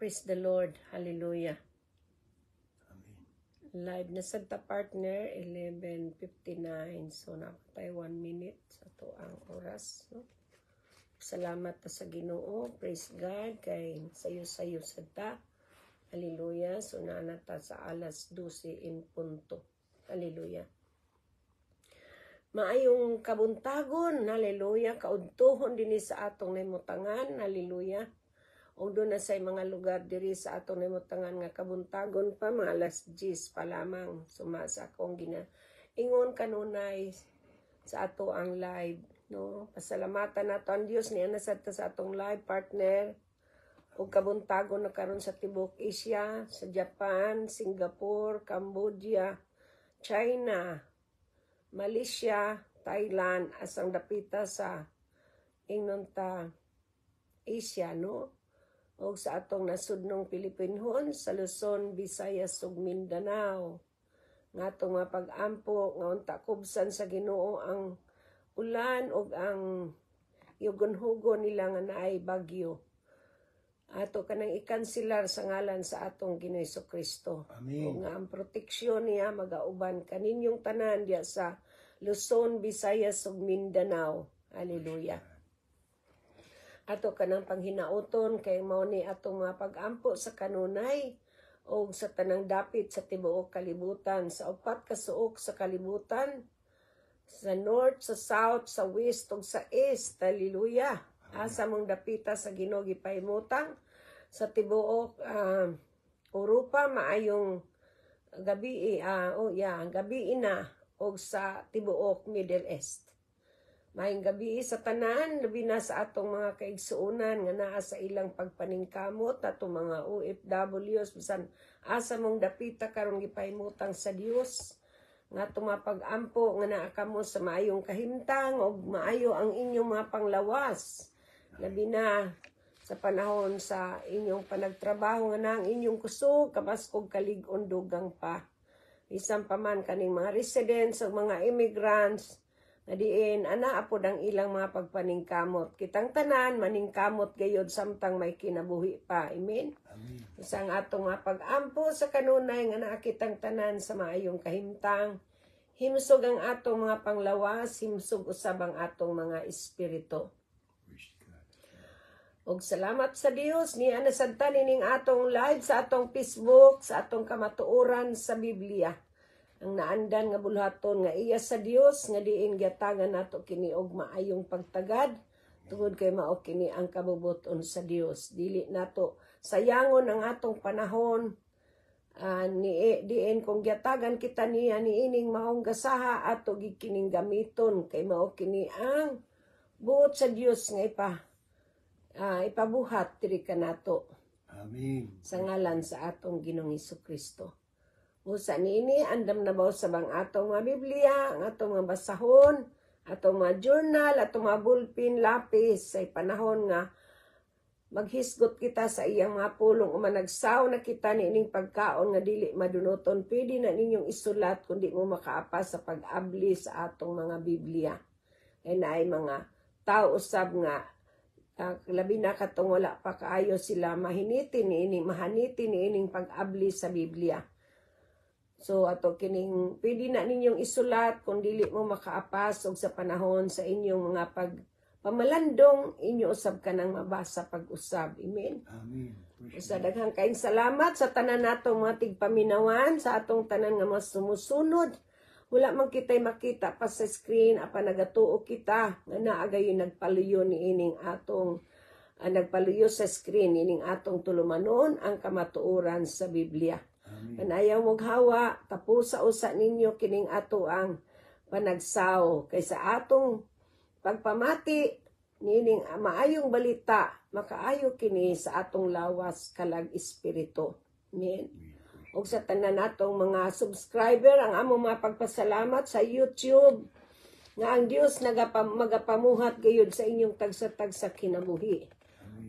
Praise the Lord. Hallelujah. Amen. Live na sa ta partner, 11:59. So, napatay 1 minute sa to ang oras. No? Salamat ta sa Ginoo. Praise God. Kay sayo-sayo sa ta. Hallelujah. So, naanata sa alas 12 in punto. Hallelujah. Maayong kabuntagon. Hallelujah. Kaudtuhon din sa atong namutangan. Hallelujah. O doon na sa mga lugar diri sa atong namutangan nga kabuntagon pa, mga alas 10 pa lamang. Sumasa akong ingon kanunay sa ato ang live. No? Pasalamatan nato ang Diyos niya nasad sa atong live partner. O kabuntagon na karon sa Tibok Asia, sa Japan, Singapore, Cambodia, China, Malaysia, Thailand, asang dapita sa ingonta Asia, no? O sa atong nasudnong Pilipinhon, sa Luzon, Visayas, ug Mindanao. Nga atong mga pag-ampo, nga unta kubsan sa Ginoo ang ulan o ang yugon-hugon nila nga naay bagyo. Ato kanang ikansilar sa ngalan sa atong Ginoo Kristo. Amen. O nga ang proteksyon niya magauban kaninyong tanan diya sa Luzon, Visayas ug Mindanao. Hallelujah. Ato kanang panghinauton kay mao ni atong mga pag-ampo sa kanunay o sa tanang dapit sa tibuok kalibutan, sa upat ka suok sa kalibutan, sa north, sa south, sa west ug sa east. Hallelujah. Asa mong dapita sa Ginoo gipahimutang sa tibuok Europa maayong gabi gabi na og sa tibuok Middle East. Maayong gabi sa tanan, labi na sa atong mga kaigsuunan nga naa sa ilang pagpaningkamot, atong mga OFWs, bisan asa mong dapita karon gipahimutang sa Dios nga atong mga pag-ampo nga naa kamo sa maayong kahimtang og maayo ang inyong mga panglawas. Labi na sa panahon sa inyong panagtrabaho nga na ang inyong kusog, kabaskog kalig-on dugang pa. Isang pa man kaning mga residents o mga immigrants, na diin, apod ang ilang mga pagpaningkamot. Kitang tanan, maningkamot gayod samtang may kinabuhi pa. Amen? Amen. Isang atong mga pag-ampo sa kanunay nga nakitang tanan sa maayong kahimtang. Himsog ang atong mga panglawas, himsog usab ang atong mga espiritu. Og salamat sa Dios niya nasabtan ining atong live sa atong Facebook, sa atong kamatuoran sa Biblia. Ang naandan nga bulhaton nga iya sa Dios nga diin gyatagan nato kini og maayong pagtagad tungod kay mao kini ang kabubuton sa Dios. Dili nato sayangon ang atong panahon. Diin kung gyatagan kita niya niining maong gasaha ato gikining gamiton kay mao kini ang buot sa Dios nga ipabuhat diri kanato. Amen. Sa ngalan sa atong Ginoong Kristo. Usa niini andam na baw sa bang atong mga Biblia, ang atong mga basahon, atong mga journal, atong mga bulpin, lapis sa panahon nga maghisgot kita sa iyang mga pulong o managsaw na kita niining pagkaon nga dili madunoton. Pwede na ninyong isulat kung di mo makaapas sa pag-abli sa atong mga Biblia. Ay naay mga tao usab nga labi na katong wala pa kaayo sila mahanitin niining pag-abli sa Biblia. So ato kining pwede na ninyong isulat kung dili mo makaapas og sa panahon sa inyong mga pamalandong inyo usab kanang mabasa pag-usab. Amen. Amen. Sa daghang kaayong salamat sa tanan natong mga tigpaminawan, sa atong tanan nga mas sumusunod. Wala man kitay makita pa sa screen apan nagatuo kita nga naa gayon nagpaluyo niining atong nagpaluyo sa screen ining atong tulumanon ang kamatuoran sa Biblia. Kanayaw mong hawa, tapos sa usa ninyo kining ato ang panagsaw. Kaysa atong pagpamati, nining maayong balita, makaayo kini sa atong lawas kalag espiritu. Amen. O sa tanan natong mga subscriber, ang among mga pagpasalamat sa YouTube, nga ang Dios magapamuhat gayud sa inyong tagsa-tagsa kinabuhi.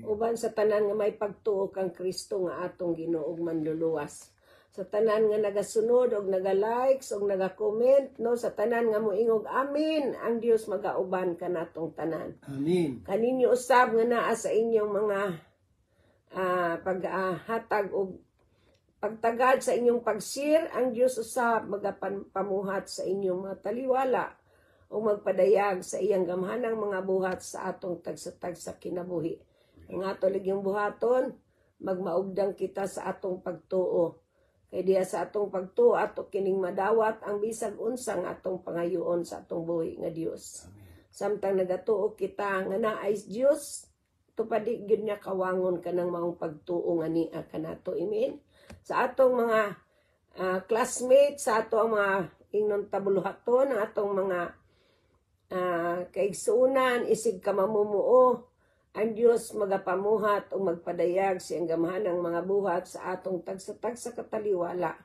Uban sa tanan nga may pagtuo kang Kristo nga atong Ginoo ug manluluwas. Sa tanan nga nagasunod og naga-likes og naga-comment, no, sa tanan nga moingog amen, ang Dios magauban kanatong tanan. Amen. Kaninyo usab nga naa sa inyong mga paghatag og pagtagad sa inyong pag-share, ang Dios usab magapamuhat sa inyong mga taliwala o magpadayag sa iyang gamhanang mga buhat sa atong tagsa-tagsa kinabuhi. Ang ato ligyong buhaton, magmaugdang kita sa atong pagtuo. Kay diya sa atong pagtuo ato kining madawat ang bisag unsang atong pangayoon sa atong buhi nga Dios. Samtang nagatuo kita nga naay Dios, tupadi gyud niya kawangon kanang maong pagtuo nga niya kanato. Amen. Sa atong mga classmates, sa atong mga ingnon tabuluhaton, ang atong mga kaigsuunan, isig ka mamumuo, ang Diyos magapamuhat o magpadayag siyang gamhanang mga buhat sa atong tagsa-tagsa kataliwala.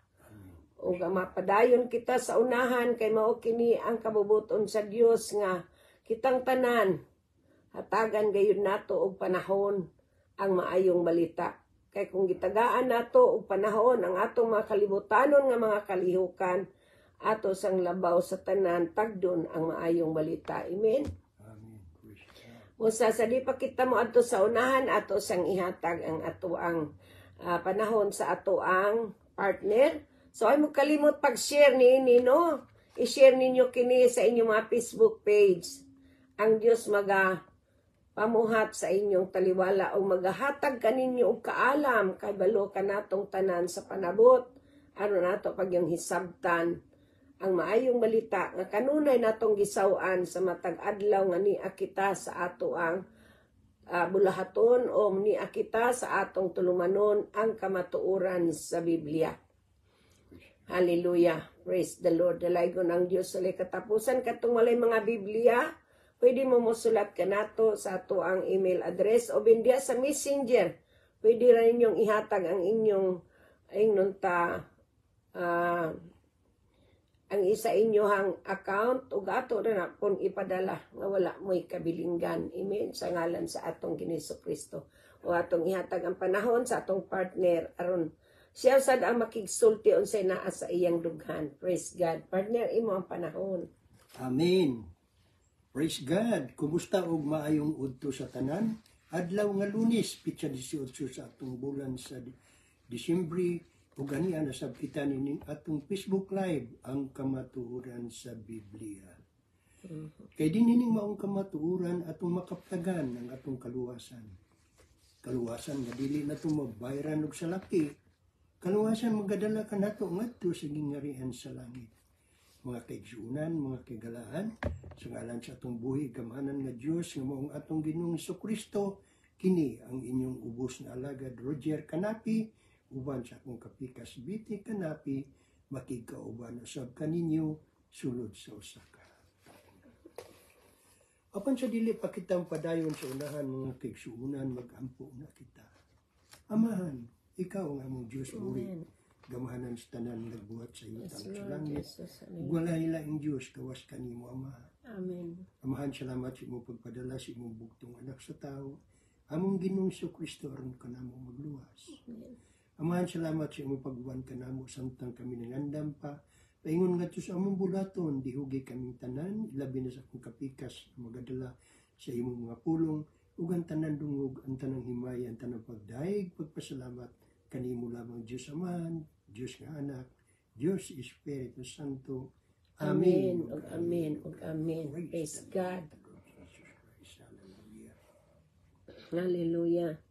O mapadayon kita sa unahan kay mao kini ang kabubuton sa Diyos nga kitang tanan hatagan gayud nato og panahon ang maayong balita. Kay kung gitagaan nato og panahon ang atong mga kalibutanon nga mga kalihukan, ato sang labaw sa tanan tagdon ang maayong balita. Amen. Usa sa di pa kita mo adto sa unahan, ato sang ihatag ang ato ang panahon sa ato ang partner. So ay mo kalimot pag-share ni no. I-share ninyo kini sa inyong mga Facebook page. Ang Dios pamuhat sa inyong taliwala o maghahatag kaninyo og kaalam kay balo kanatong tanan sa panabot ano nato pag yung hisabtan ang maayong balita nga kanunay natong gisaw-an sa matag adlaw nga niya kita sa ato ang bulahaton o niya kita sa atong tulumanon ang kamatuoran sa Biblia. Hallelujah. Praise the Lord. Dalaygon ang Dios sa katapusan katong walay mga Biblia. Pwede mo mosulat ka nato sa ato ang email address o bindiya sa Messenger. Pwede rin ninyong ihatag ang inyong ang isa inyohang account o ato na kung ipadala nga wala mo'y kabilinggan. Amen. Sa ngalan sa atong Giniso Kristo. O atong ihatag ang panahon sa atong partner aron siya sad ang makigsulti unsay naa sa iyang dughan. Praise God. Partner, imo ang panahon. Amen. Praise God. Kumusta og maayong udto sa tanan? Adlaw nga Lunes, pitsa 18 sa atong bulan sa Disyembre, ug ania nasab kita nining atong Facebook Live ang kamatuoran sa Biblia. Kay dinining maong kamatuoran atong makaptagan ang atong kaluwasan. Kaluwasan nga dili nato mabayran og salaki. Kaluwasan magadala kanato ngadto sa gingarihan sa langit. Mga kaigsuunan, mga kagalaan, sa ngalan sa atong buhi, gamhanan nga Diyos, nga maong atong Ginoong Jesucristo, kini ang inyong ubos na alagad Roger Canapi, uban sa akong kapikas Biti Canapi, makigkauban usab kaninyo, sulod sa usaka. Apan sa dili pa kitang padayon sa unahan, mga kaigsuunan, magampo na kita. Amahan, ikaw ang among Diyos uri. Gamahanan sa tanan nagbuhat sa iyo sa langit. Wala ilaing Diyos kawas kanimo Ama. Amen. Amahan, salamat sa imong pagpadala sa imong bugtong anak sa tao. Among Ginoong Jesucristo aron kanamo magluwas. Amahan, salamat sa imong pagbuwan kanamo samtang kami nangandam pa. Paingon ngadto sa among bulaton, dihugi kaming tanan, ilabi na sa akong kapikas magadala sa imong mga pulong, ug ang tanan dungog, ang tanang himay, ang tanang pagdaig, pagpasalamat kanimo lamang Diyos Amahan, Diyos nga Anak, Diyos Espiritu Santo. Amen. Ug amen. Ug amen. Praise God. Hallelujah.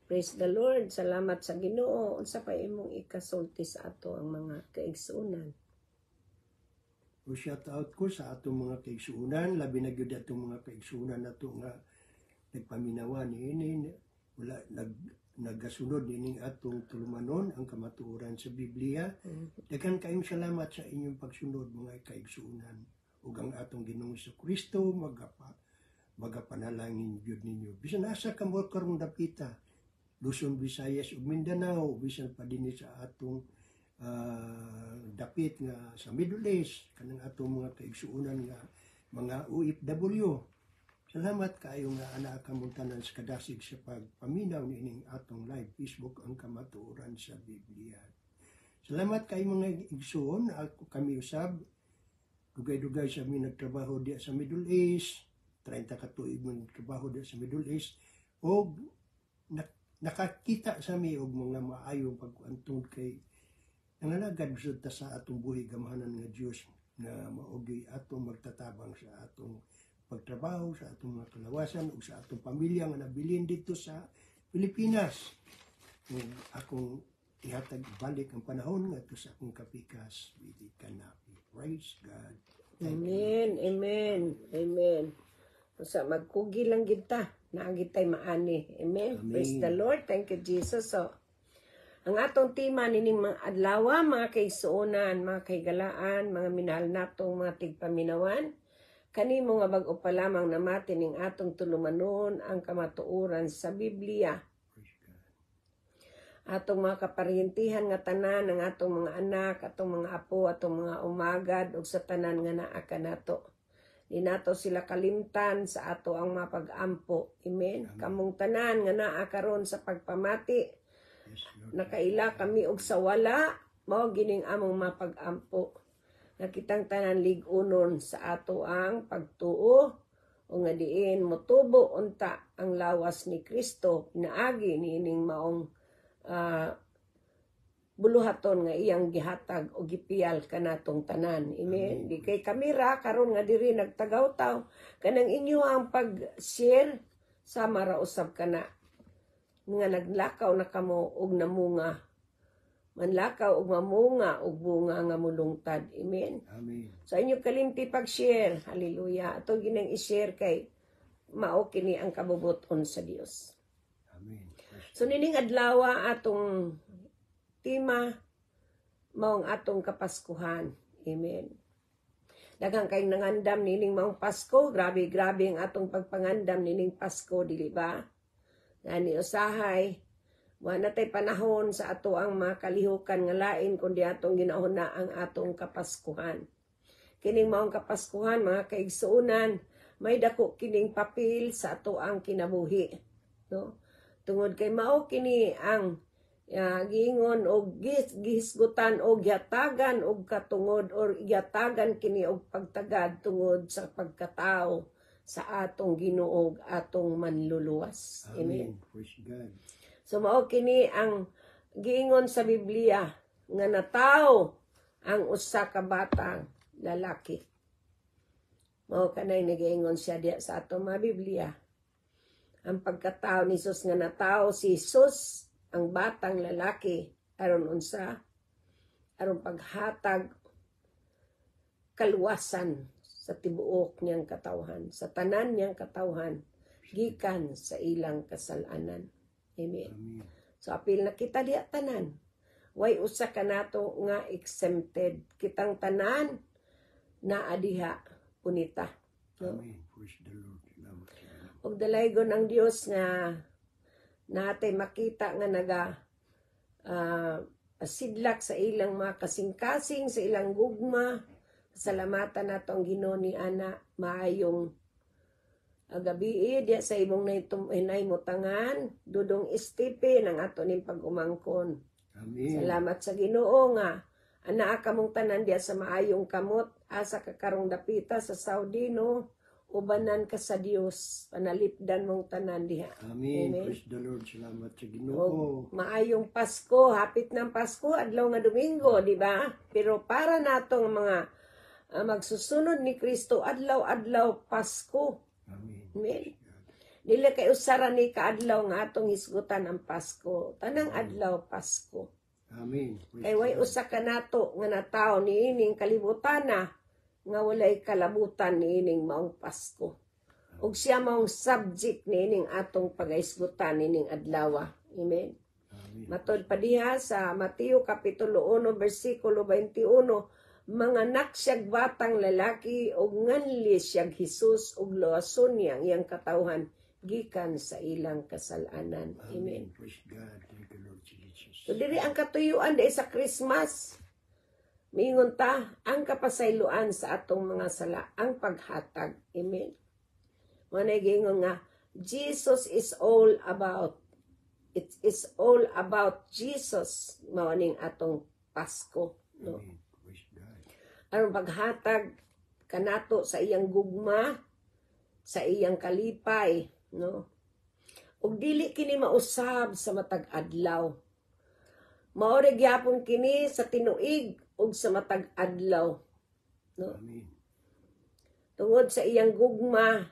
Praise the Lord. Salamat sa Ginoo. Unsa pa imong ikasulti sa ato ang mga kaigsuunan? O shout out ko sa atong mga kaigsuunan, labi na gyud atong mga kaigsuunan nato nga nagpaminawan ini wala nagasunod ining atong tulumanon ang kamatuoran sa Biblia. Daghan kayong salamat sa inyong pagsunod mga kaigsuunan ug ang atong Ginoong Jesucristo magapanalangin gyud ninyo. Bisan asa ka mo karong dapita, Luzon, Visayas ug Mindanao, bisan pa dinhi sa atong dapit nga sa Middle East, kanang atong mga kaigsuunan nga mga OFW. Salamat kayo nga ana kamuntanan sa kadasig sa pagpaminaw niining atong live Facebook ang kamatuoran sa Biblia. Salamat kayo mga igsoon, ako kami usab dugay-dugay sa mi nagtrabaho diya sa Middle East, 30 ka tuig mo nagtrabaho diya sa Middle East, o nakakita sa mi og mga maayong pagkuantun kay nangalagad jud ta sa atong buhi gamahanan nga Dios na maogi atong magtatabang sa atong pagtrabaho, sa atong mga kalawasan ug sa atong pamilya nga nabilin dito sa Pilipinas. Ug akong ihatag balik ang panahon nga ito sa akong kapikas with kanapi. Praise God. Amen, amen, amen. Sa magkugi lang kita, naagit tay maani. Amen. Amen. Praise the Lord. Thank you, Jesus. So, ang atong tema nining mga adlaw, mga kaigsuonan, mga kaigalaan, mga minahal natong mga tigpaminawan, kanimo nga bag-o pa lamang namati ning atong tulumanon ang kamatuoran sa Biblia. Praise God. Atong mga kaparyentihan nga tanan ng atong mga anak, atong mga apo, atong mga umagad ug sa tanan nga naa kanato. Di nato sila kalimtan sa ato ang mapag-ampo. Amen. Amen. Kamong tanan nga naa karon sa pagpamati, Yes, Lord. nakaila kami og sa wala, mao gining among mapag-ampo. Nakitang tanan lig-unon sa ato ang pagtuo o nga diin motubo unta ang lawas ni Kristo pinaagi niining maong buluhaton nga iyang gihatag o gipiyal kanatong tanan. Amen. Di kay kamera karon nga diri nagtagaw-taw kanang inyo ang pag-share sa marausab kana nga naglakaw na kamo og namunga. Manlakaw og mamunga og bunga nga mulungtad. Amen. Amen. Sa inyo kalimti pag-share. Hallelujah. Ato ginang i-share kay mao kini ang kabubuton sa Dios. Amen. So nining adlaw atong tema maong atong kapaskuhan. Amen. Daghang kay nangandam nining maong Pasko, grabe ang atong pagpangandam nining Pasko, dili ba? Nani usahay, wala tay panahon sa ato ang makalihukan nga lain kundi atong ginahuna ang atong kapaskuhan. Kining maong kapaskuhan, mga kaigsuonan, may dako kining papel sa ato ang kinabuhi. No? Tungod kay mao kini ang giingon og gihisgutan og yatagan og katungod or yatagan kini og pagtagad tungod sa pagkatao sa atong Ginoo atong manluluwas. Amen. Amen. Praise God. So mao kini ang giingon sa Biblia nga natawo ang usa ka batang lalaki. Mao kanay nagiingon siya diya sa atong mga Biblia. Ang pagkatao ni Jesus nga natawo si Jesus ang batang lalaki aron unsa aron paghatag kaluwasan sa tibuok niyang katawhan, sa tanan niyang katawhan gikan sa ilang kasalanan. Amen. Amen. So apil na kita diya tanan. Way usa ka nato nga exempted. Kitang tanan na adiha punita. No? Amen. Praise the Lord. Salamat sa Ginoo. Og dalaygon ang Dios nga natay makita nga naga sidlak sa ilang mga kasing-kasing, sa ilang gugma. Salamatan nato ang Ginoo ni ana maayong gabi diya sa imong hinaymutangan dudong istipe ng ato ning pag-umangkon. Amen. Salamat sa Ginoo nga anaa kamong tanan diya sa maayong kamot asa ka karong dapita sa Saudi no ubanan ka sa Dios panalipdan mong tanan diha. Amen. Amen. Praise the Lord. Salamat sa O, Ginoo. maayong Pasko, hapit ng Pasko, adlaw nga Domingo, di ba? Pero para natong mga magsusunod ni Kristo, adlaw-adlaw Pasko. Amen. Amen. Dili kay usara ni kaadlaw nga atong hisgutan ang Pasko. Tanang adlaw Pasko. Amen. Praise Kay way God. usa ka nato nga natawo niining kalibutana nga walay kalabutan niining maong Pasko. Ug siya maong subject niining atong pagahisgutan niining adlaw. Amen. Amen. Matod pa diha sa Mateo Kapitulo 1, versikulo 21, mga naksiyag batang lalaki og nganli siyag Jesus og luwason niya ang iyang katawhan gikan sa ilang kasalanan. Amen. Amen. Praise God. Thank you, Lord Jesus. So diri ang katuyuan di sa Christmas. Mingon ta ang kapasayloan sa atong mga sala, ang paghatag. Amen. Manay gingon nga Jesus is all about. It is all about Jesus mao ning atong Pasko. No? Amen. Praise God. Aron paghatag kanato sa iyang gugma, sa iyang kalipay, no? ug dili kini mausab sa matag adlaw. Mao ra gyapon kini sa tinuig ug sa matag adlaw. No? Amen. Tungod sa iyang gugma,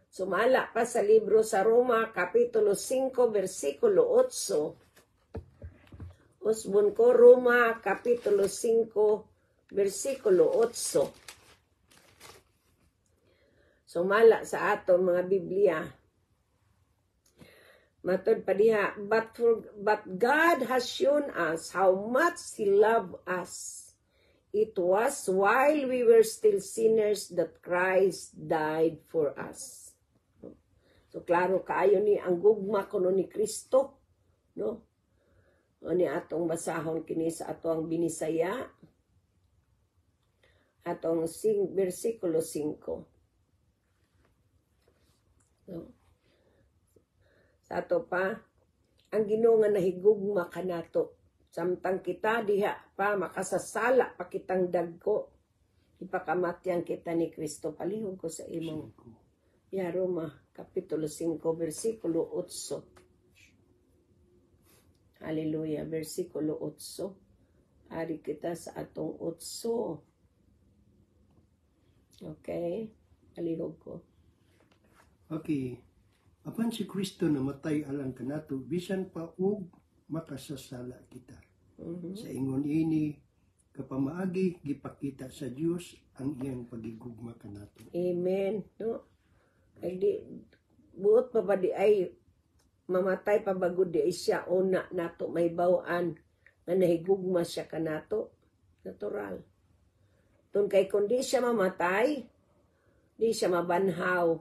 sumala pa sa libro sa Roma, Kapitulo 5, versikulo 8. Usbon ko, Roma, Kapitulo 5, versikulo 8. Sumala sa aton mga Biblia. Matod pa diha, but God has shown us how much He loved us. It was while we were still sinners that Christ died for us. So klaro kaayo ni ang gugma kuno ni Kristo, no? O ni atong basahon kini sa atong binisaya, atong versikulo 5. No? Sa ato pa, ang Ginoo nga nahigugma kanato. Samtang kita diha pa makasasala pa kitang dagko, ipakamatyan kita ni Kristo. Palihog ko sa imong Roma, Kapitulo 5, versikulo 8. Hallelujah, versikulo 8. Ari kita sa atong 8. Okay, palihog ko. Okay. Apan si Kristo namatay alang kanato, bisan pa og makasasala kita. Sa ingon ini, kapamaagi, gipakita sa Dios ang iyang pagigugma kanato. Amen. No? Ay di, buot pa ba di ay mamatay pa bagod di ay siya una nato may bawaan na nahigugma siya kanato. Natural. Tun kay kundi siya mamatay, di siya mabanhaw,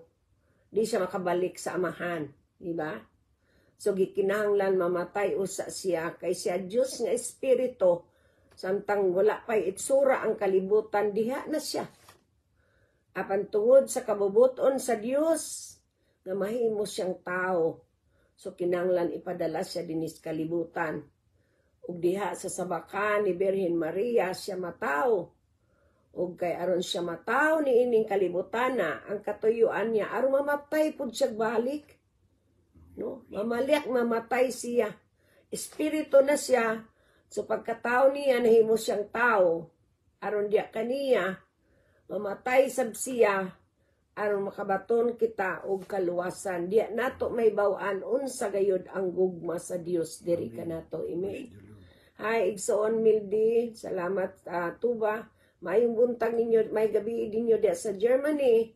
di siya makabalik sa amahan. Diba? So gikinahanglan mamatay usa siya kay siya Dios nga espiritu, samtang wala pa'y itsura ang kalibutan, diha na siya. Apan tungod sa kabubuton sa Dios nga mahimo siyang tao, so kinahanglan ipadala siya dinis kalibutan. Ug diha sa sabakan ni Birhen Maria siya matao. Ug kay aron siya matao ni ining kalibutan na ang katuyuan niya aron mamatay pud siya balik. No? Mamatay siya. Espiritu na siya. So pagkatao niya, nahimo siyang tao. Aron diya kaniya, mamatay sab siya. Aron makabaton kita og kaluwasan. Diya nato may bawaan unsa gayud ang gugma sa Dios diri kanato. Amen. Hi, Igsoon Mildi. Salamat, Tuba. Mayong buntag ninyo, may gabi ninyo diya sa Germany.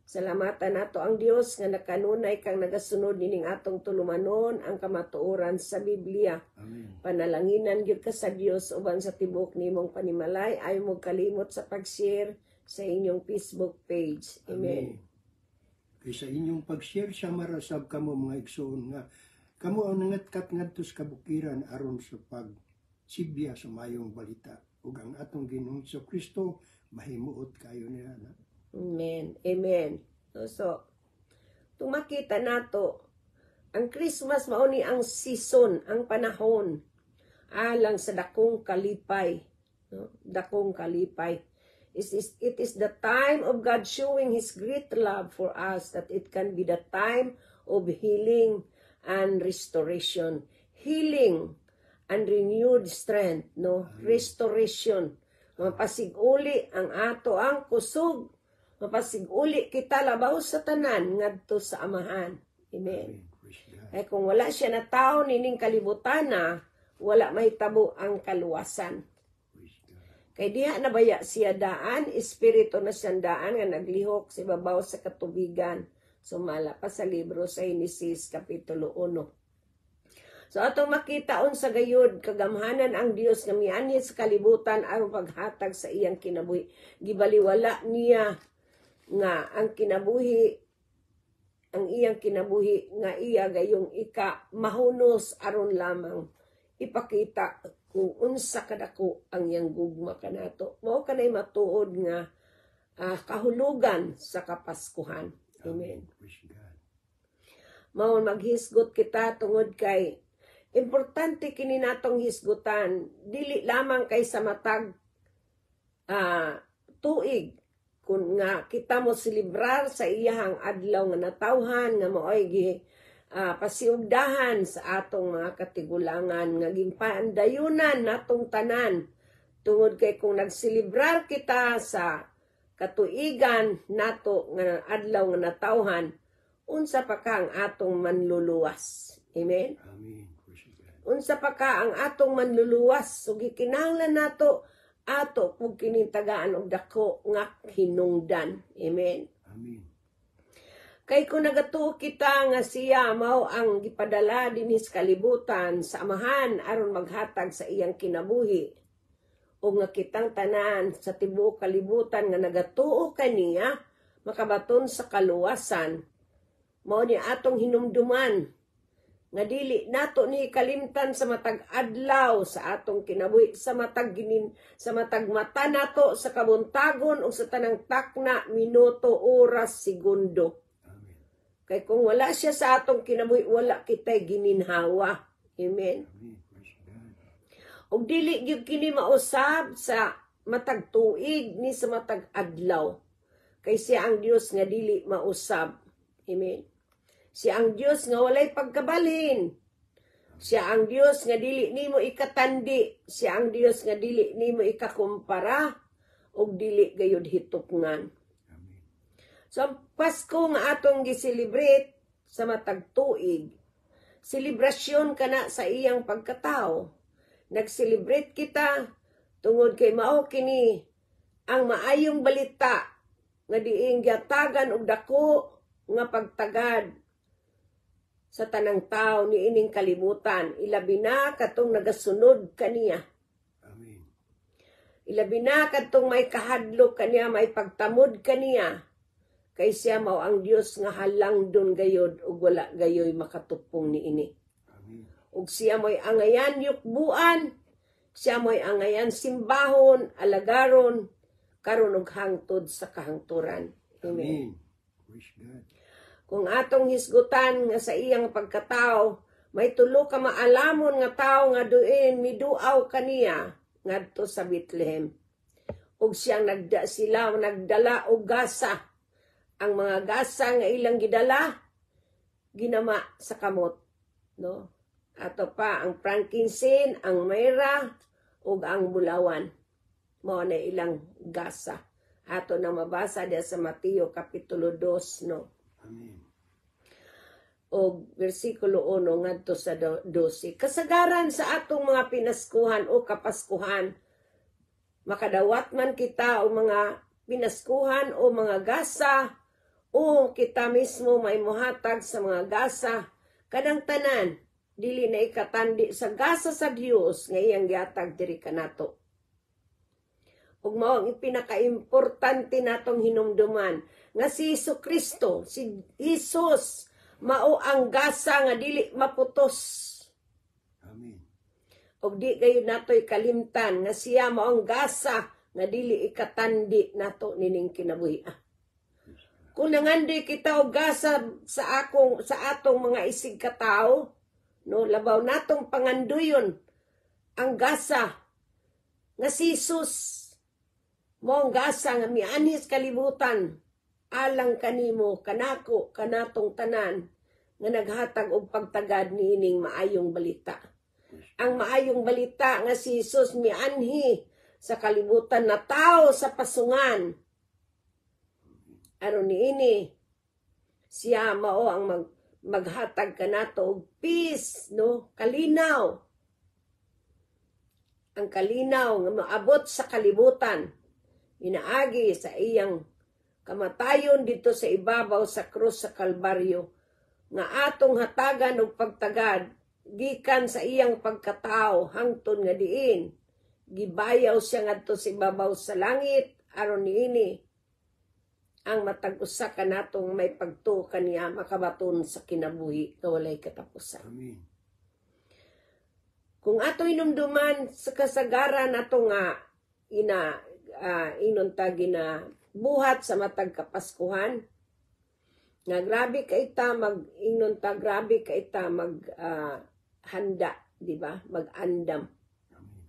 Salamatan nato ang Dios nga nakanunay kang nagasunod nining atong tulumanon ang kamatuoran sa Biblia. Amen. Panalanginan gyud ka sa Dios uban sa tibok nimong panimalay, ayo mo kalimot sa pag-share sa inyong Facebook page. Amen. Kay sa inyong pag-share siya marasab kamo mga igsoon nga kamo ang nangatkat ngadto sa kabukiran aron sa pagsibya sa mayong balita ug ang atong Ginoong Kristo mahimuot kayo niya na. Amen. Amen. So, kung makita nato, ang Christmas mao ni ang season, ang panahon, alang sa dakong kalipay. No? Dakong kalipay. It is the time of God showing His great love for us, that it can be the time of healing and restoration. Healing and renewed strength. No? Restoration. Mapasiguli ang ato ang kusog. Mapasiguli kita labaw sa tanan ngadto sa amahan. Amen. Ay kung wala siya na tao nining kalibutan na, wala may tabo ang kaluwasan. Kay diha na baya siya daan, espiritu na siyang daan nga naglihok sa babaw sa katubigan. Sumala pa sa libro sa Genesis Kapitulo 1. So atong makita unsa gayud kagamhanan ang Dios nga mianhi sa kalibutan aron paghatag sa iyang kinabuhi. Gibaliwala niya nga ang iyang kinabuhi nga iya gayong mahunos aron lamang ipakita kung unsa kadako ang iyang gugma kanato. Mao kanay matuod nga kahulugan sa Kapaskuhan. Amen. Mao maghisgot kita tungod kay importante kini natong hisgutan, dili lamang kay sa matag tuig kun nga kita mo silibrar sa iyahang adlaw nga natawhan nga maoy pasiugdahan sa atong mga katigulangan nga ginpaandayunan natong tanan tungod kay kung nagsilibrar kita sa katuigan nato nga adlaw nga natawhan, unsa pa ka ang atong manluluwas. Amen. Amen. Praise God. Unsa pa ka ang atong manluluwas. So gikinahanglan nato ato kung kinintagaan og dako nga hinungdan. Amen. Amen. Kay kung nagatuo kita nga siya mao ang gipadala dinhi sa kalibutan sa amahan aron maghatag sa iyang kinabuhi, o nga kitang tanan sa tibuok kalibutan nga nagatuo kaniya makabaton sa kaluwasan, mao ni atong hinumduman nga dili nato ni kalimtan sa matag adlaw sa atong kinabuhi, sa matag mata nato sa kabuntagon o sa tanang takna, minuto, oras, segundo. Amen. Kay kung wala siya sa atong kinabuhi, wala kitay gininhawa. Amen. Amen. Praise God. Og dili gyud kini mausab sa matag tuig ni sa matag adlaw. Kay siya ang Dios nga dili mausab. Amen. Siya ang Dios nga walay pagkabalhin. Siya ang Dios nga dili nimo ikatandi. Siya ang Dios nga dili nimo ikakumpara og dili gayud hitupngan. Amen. So ang Pasko nga atong giselebrate sa matag tuig, selebrasyon kana sa iyang pagkatao. Nag-celebrate kita tungod kay mao kini ang maayong balita nga diing giatagan og dako nga pagtagad sa tanang tao ni ining kalibutan, ilabi na katong nagasunod kaniya. Amen. Ilabi na katong may kahadlok kaniya, may pagtamod kaniya. Kay siya mao ang Dios nga halangdon gayod ug wala gayoy makatupong ni ini. Amen. Ug siya mo'y angayan yukbuan, siya mo'y angayan simbahon, alagaron, karon og hangtod sa kahangturan. Amen. Amen. Praise God. Kung atong hisgutan nga sa iyang pagkatao, may tulo ka maalamon nga tao nga duin miduaw kaniya ngadto sa Bethlehem. Ug siyang sila nagdala og gasa. Ang mga gasa nga ilang gidala ginama sa kamot, no? Ato pa ang frankincense, ang myrrh ug ang bulawan. Mao na ilang gasa. Ato na mabasa diya sa Mateo kapitulo 2, no? Amen. O versikulo 1 ngadto sa 12. Kasagaran sa atong mga pinaskuhan o kapaskuhan, makadawat man kita o mga pinaskuhan o mga gasa, o kita mismo may muhatag sa mga gasa, kadang tanan, dili na ikatandi sa gasa sa Dios nga iyang gihatag diri kanato. Ug mao ang pinaka-importante natong hinumduman nga si Jesucristo, si Jesus, mao ang gasa nga dili maputos. Amen. Og di gayud nato'y kalimtan nga siya mao ang gasa nga dili ikatandi nato nining kinabuhi. Kung nangandoy kita og gasa sa atong mga isig katao, no, labaw natong panganduyon ang gasa nga si Jesus, mao ang gasa nga mianhis kalibutan alang kanimo, kanako, kanatong tanan nga naghatag og pagtagad niining maayong balita. Ang maayong balita nga si Jesus mianhi sa kalibutan na tao sa pasungan. Aron niini siya mao ang maghatag kanato og peace, no? Kalinaw. Ang kalinaw nga maabot sa kalibutan. Inaagi sa iyang kamatayon dito sa ibabaw sa krus sa Kalbaryo nga atong hatagan og pagtagad gikan sa iyang pagkatao hangtod nga diin gibayaw siya ngadto sa ibabaw sa langit aron niini ang matag usa kanatong may pagtuo kaniya makabaton sa kinabuhi nga walay katapusan. Amen. Kung ato hinumduman sa kasagaran ato nga gina buhat sa matag kapaskuhan, nga grabe ka ita mag-ingnon ta, grabe ka ita handa, di ba? Mag-andam. Amen.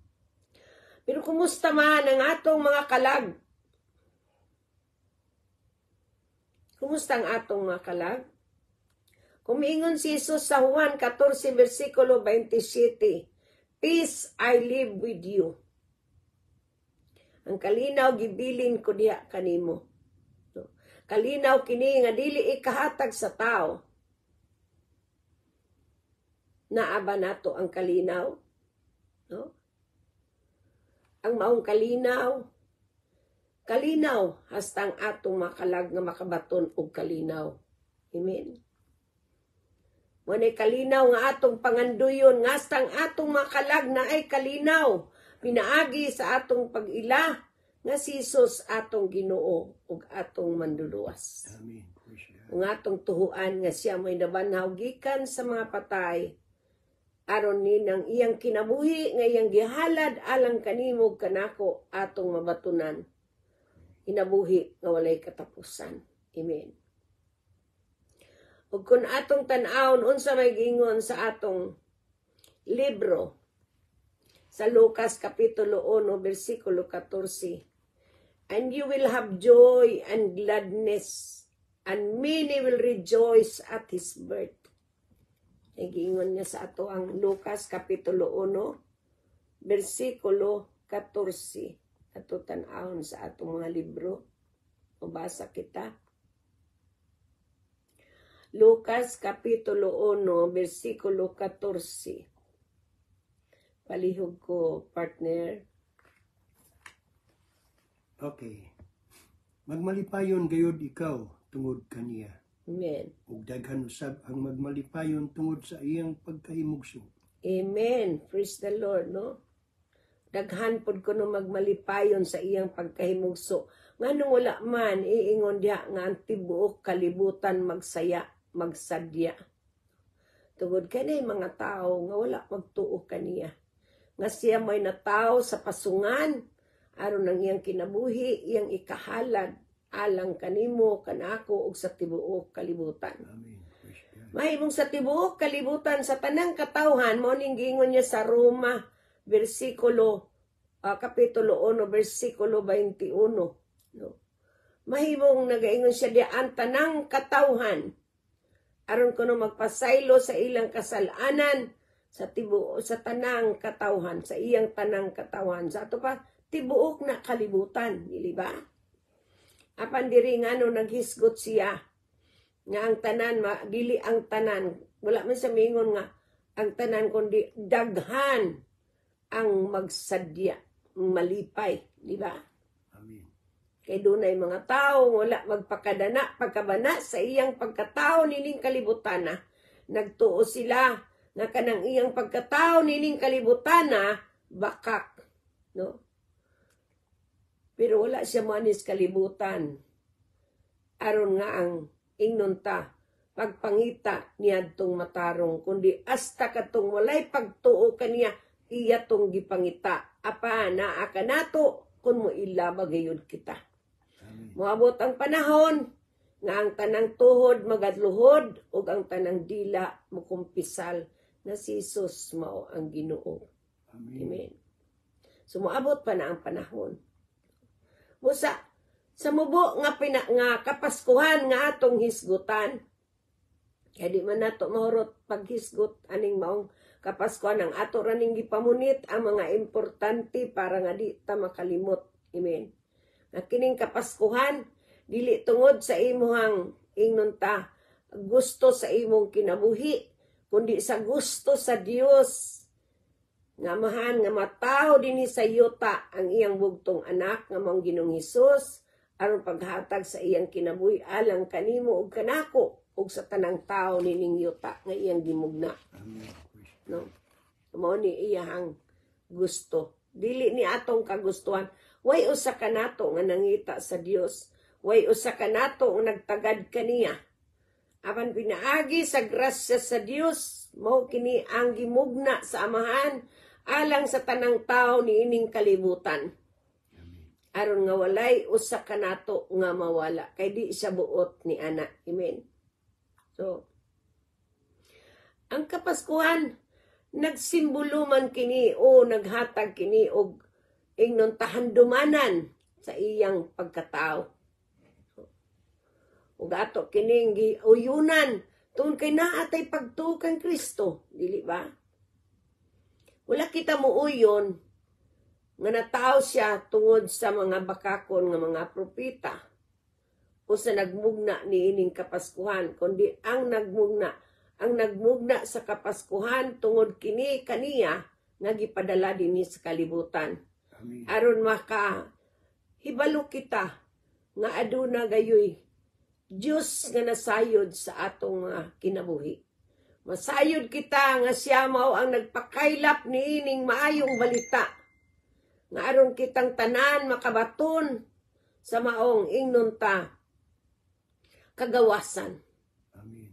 Pero kumusta man ang atong mga kalag? Kumusta ang atong mga kalag? Kumingon si Jesus sa Juan 14 versikulo 27, "Peace I live with you." Ang kalinaw gibilin ko diha kanimo. Kalinaw kini nga dili ikahatag sa tao. Naaba nato ang kalinaw, no? Ang maong kalinaw hastang atong makalag nga makabaton og kalinaw. Amen. Munay kalinaw nga atong panganduyon, nga hastang atong makalag na ay kalinaw. Pinaagi sa atong pag-ila nga si Jesus atong Ginoo ug atong manluluwas. Amen. Praise God. Ug atong tuhuan nga siya mo'y nabanhaw gikan sa mga patay aron ni nang iyang kinabuhi nga iyang gihalad alang kanimo kanako atong mabatunan. Kinabuhi nga walay katapusan. Amen. Ug kung atong tan-awon unsa may gingon sa atong libro sa Lucas kapitulo 1 bersikulo 14, "And you will have joy and gladness, and many will rejoice at his birth." Nagingon niya sa ato ang Lucas kapitulo 1 bersikulo 14. Ato tan-awon sa atong mga libro. Mabasa kita. Lucas kapitulo 1 bersikulo 14. Palihog ko, partner. Okay. Magmalipayon gayud ikaw tungod kaniya. Amen. Ug daghan usab ang magmalipayon tungod sa iyang pagkahimugso. Amen. Praise the Lord, no? Daghan pod kuno magmalipayon sa iyang pagkahimugso. Nganong wala man iingon diha nga ang tibuok kalibutan magsaya, magsadya. Tungod kanay mga tao nga wala magtuo kaniya. Nga siya may nataw sa pasungan aron ang iyang kinabuhi, iyang ikahalad alang kanimo, kanako ug sa tibuok kalibutan. Amen. Praise God. Mahimong sa tibuok kalibutan sa tanang katawhan mao ning giingon niya sa Roma kapitulo 1 bersikulo 21, no. Mahimong nagaingon siya di ang tanang katawhan aron kuno magpasaylo sa ilang kasalanan sa tibuok sa tanang katawhan, sa iyang tanang katawhan, sa ato pa tibuok na kalibutan, dili ba? Apan diri ngano naghisgot siya nga ang tanan dili ang tanan, wala man sa mingon nga ang tanan kundi daghan ang magsadya, malipay, di ba? Amen. Kay dunay mga tao wala pagkabana sa iyang pagkatao nining kalibutan na nagtuo sila nga kanang iyang pagkatao nining kalibutan na bakak, no? Pero wala siya manis kalibutan aron nga ang ingnon ta pagpangita niadtong matarong kundi hasta katong walay pagtuo kaniya iya tong gipangita apa naa kanato kun mo ilabag gayud kita. Amen. Moabot ang panahon nga ang tanang tuhod magadluhod ug ang tanang dila mukumpisal na si Jesus mao ang Ginoo. Amen. Amen. So moabot pa na ang panahon. Musa sa mubo nga nga kapaskuhan nga atong hisgutan. Kaya di man nato mahurot paghisgot aning maong kapaskuhan ang ato raning gipamunit ang mga importante para nga di ta makalimot. Amen. Nga kining kapaskuhan dili tungod sa imong ingnon ta gusto sa imong kinabuhi kundi sa gusto sa Dios nga mahan nga mataw dinhi sa yuta ang iyang bugtong anak nga maong Ginoong Hesus aron paghatag sa iyang kinabuhi alang kanimo ug kanako ug sa tanang tawo nining yuta nga iyang gimugna. Amen. No? Mao ni iyang gusto. Dili ni atong kagustuhan. Way usa ka nato nga nangita sa Dios. Way usa ka nato nga nagtagad kaniya. Apan pinaagi sa grasya sa Dios, mao kini ang gimugna sa amahan alang sa tanang tawo niining kalibutan. Aron nga walay usa ka nato nga mawala kay di siya buot ni ana. Amen. So ang kapaskuhan nagsimbolo man kini o naghatag kini og ingnon tahandumanan sa iyang pagkatao. Ug ato kining giuyunan Tungod kay naatay pagtukan Kristo, dili ba? Wala kita muuyon nga natao siya tungod sa mga bakakon nga mga propeta o sa nagmugna ni ining kapaskuhan, kundi ang nagmugna sa kapaskuhan tungod kini kaniya nga gipadala dinhi sa kalibutan. Amen. Aron maka hibalo kita nga aduna gayoy Dios nga nasayod sa atong kinabuhi. Masayod kita nga siya mao ang nagpakaylap ni ining maayong balita. Nga aron kitang tanan makabaton sa maong ingnon ta kagawasan. Amen.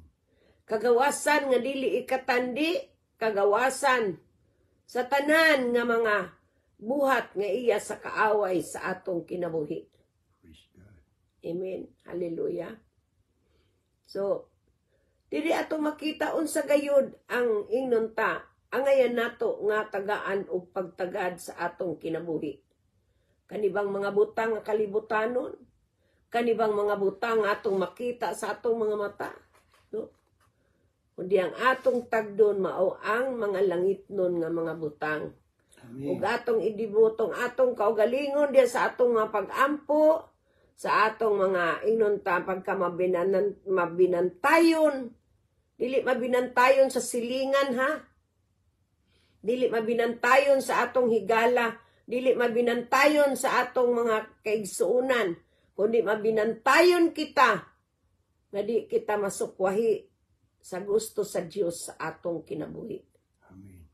Kagawasan nga dili ikatandi, kagawasan sa tanan nga mga buhat nga iya sa kaaway sa atong kinabuhi. Praise God. Amen. Hallelujah. So, dili ato makita unsa gayud ang ingnon ta, angayan nato nga tagaan og pagtagad sa atong kinabuhi. Kanibang mga butang nga kalibutanon, kanibang mga butang nga atong makita sa atong mga mata, no? Kundi ang atong tagdon mao ang mga langitnon nga mga butang. Amen. Ug atong idibutong atong kaugalingon diya sa atong mga pag-ampo, sa atong mga ingnon ta pagka mabinantayon. Dili mabinantayon sa silingan, ha? Dili mabinantayon sa atong higala, dili mabinantayon sa atong mga kaigsuunan, kundi mabinantayon kita nga di kita masukwahi sa gusto sa Dios sa atong kinabuhi. Amen.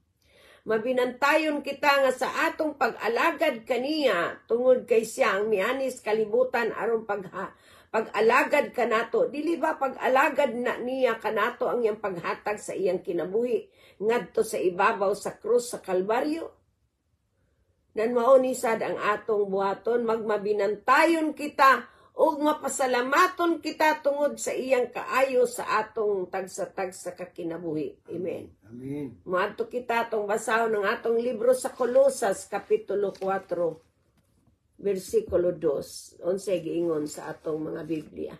Mabinantayon kita nga sa atong pag-alagad kaniya tungod kay siya ang mianis kalibutan aron pag-alagad kanato. Dili ba pag-alagad na niya kanato ang iyang paghatag sa iyang kinabuhi ngadto sa ibabaw sa krus sa Kalbaryo? Nan mao ni sad ang atong buhaton, magmabinantayon kita ug mapasalamaton kita tungod sa iyang kaayo sa atong tagsa-tagsa kakinabuhi. Amen. Amen. Maadto kita atong basahon ng atong libro sa Kolosas kapitulo 4 versikulo 2. Unsay giingon sa atong mga Biblia.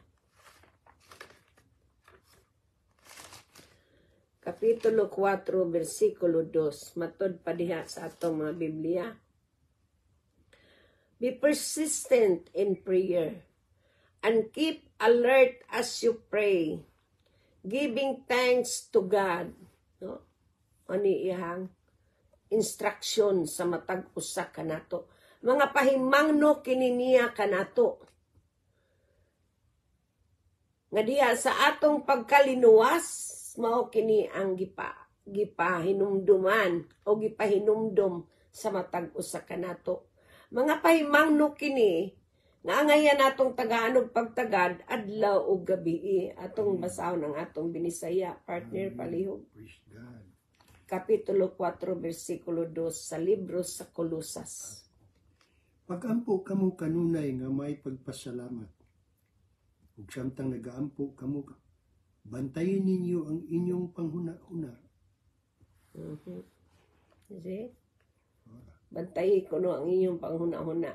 Kapitulo 4 versikulo 2. Matod pa diha sa atong mga Biblia. Be persistent in prayer and keep alert as you pray, giving thanks to God. No? Ani iyang instruction sa matag usa kanato. Mga pahimangno kini niya kanato. Nga diha sa atong pagkalinuwas, mao kini ang gipahinumduman o gipahinumdum sa matag usa kanato. Mga pahimangno kini nga angayan natong tagaan og pagtagad adlaw ug gabi. Atong basahon ang atong binisaya, partner palihog. Praise God. Kapitulo 4 versikulo 2 sa libro sa Kolosas. Pag-ampo kamo kanunay nga may pagpasalamat. Ug samtang nagaampo kamo, bantayin ninyo ang inyong panghuna-huna. See? Bantayin ko no ang inyong panghuna-huna.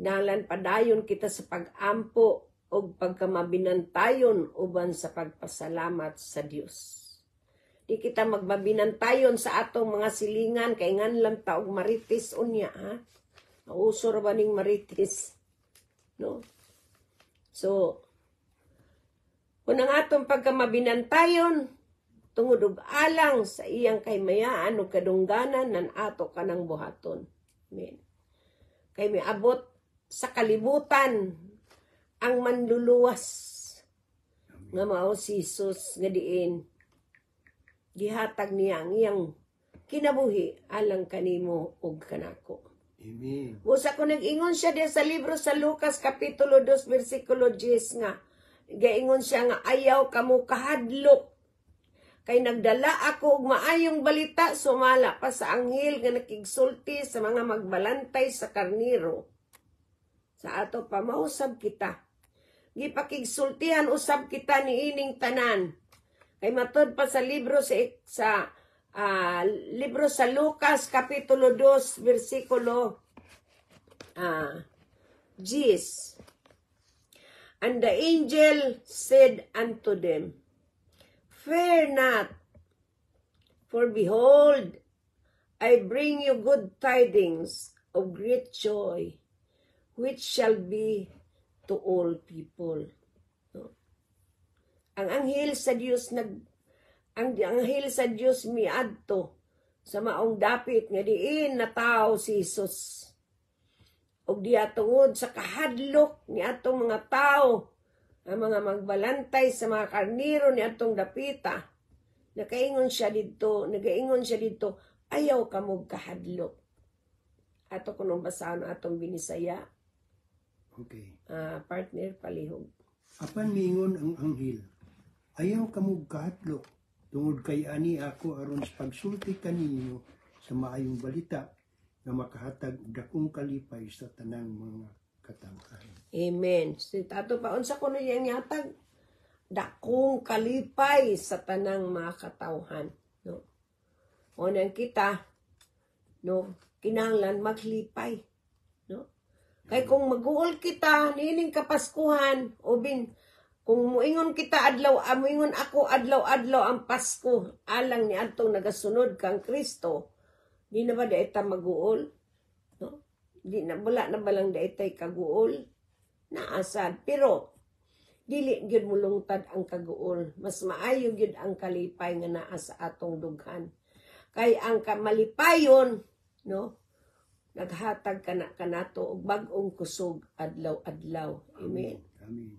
Nalan padayon kita sa pag-ampo o pagkamabinantayon uban sa pagpasalamat sa Dios. Di kita magbabinantayon sa atong mga silingan kay nganlam ta og maritis unya, ha? Nausor ba ning maritis? No? So, kung ang atong pagkamabinantayon tungod og alang sa iyang kaymayaan o kadungganan nan ato kanang buhaton. Amen. Kay miabot sa kalibutan ang manluluwas nga mao si Jesus nga diin gihatag niya ang iyang kinabuhi alang kanimo ug kanako. Amen. Busa ko nag-ingon siya diya sa libro sa Lucas kapitulo 2 versikulo 10 nga gaingon siya nga ayaw kamo kahadlok kay nagdala ako og maayong balita sumala pa sa anghel nga nakigsulti sa mga magbalantay sa karniro. Sa ato pa mausab kita. Gipakigsultihan usab kita ni ining tanan. Kay matod pa sa libro sa Lucas kapitulo 2 versikulo 10. And the angel said unto them, Fear not, for behold, I bring you good tidings of great joy, which shall be to all people. No? Ang anghel sa Dios miadto sa maong dapit nga diin na tao si Jesus. Og diya tungod sa kahadlok ni atong mga tao, ang mga magbalantay sa mga karniro ni atong dapita, nagaingon siya dito, ayaw ka mong kahadlok. Ato kunong basahan atong binisaya. Okay. Partner palihog. Apan mingon ang anghel, ayaw ka mong kahadlok, tungod kay ani ako aron sa pagsulti kaninyo sa maayong balita na makahatag dakong kalipay sa tanang mga katawhan. Amen. So, tato pa, unsa ko na yan yatag? Dakong kalipay sa tanang mga katawhan. No? O nang kita, no, kinahanglan maglipay. No? Kay kung mag-uol kita, nining kapaskuhan, o kung muingon kita muingon ako adlaw-adlaw ang Pasko, alang ni atong nagasunod kang Kristo, di na ba daita mag-uol? No? Di na, wala na balang daitay kaguol? Naasad. Pero, dili gyud mulungtad ang kaguol. Mas maayo gyud ang kalipay nga naa sa atong dughan. Kay ang kamalipayon, no, naghatag kanato og bag-ong kusog adlaw-adlaw. Amen. Amen.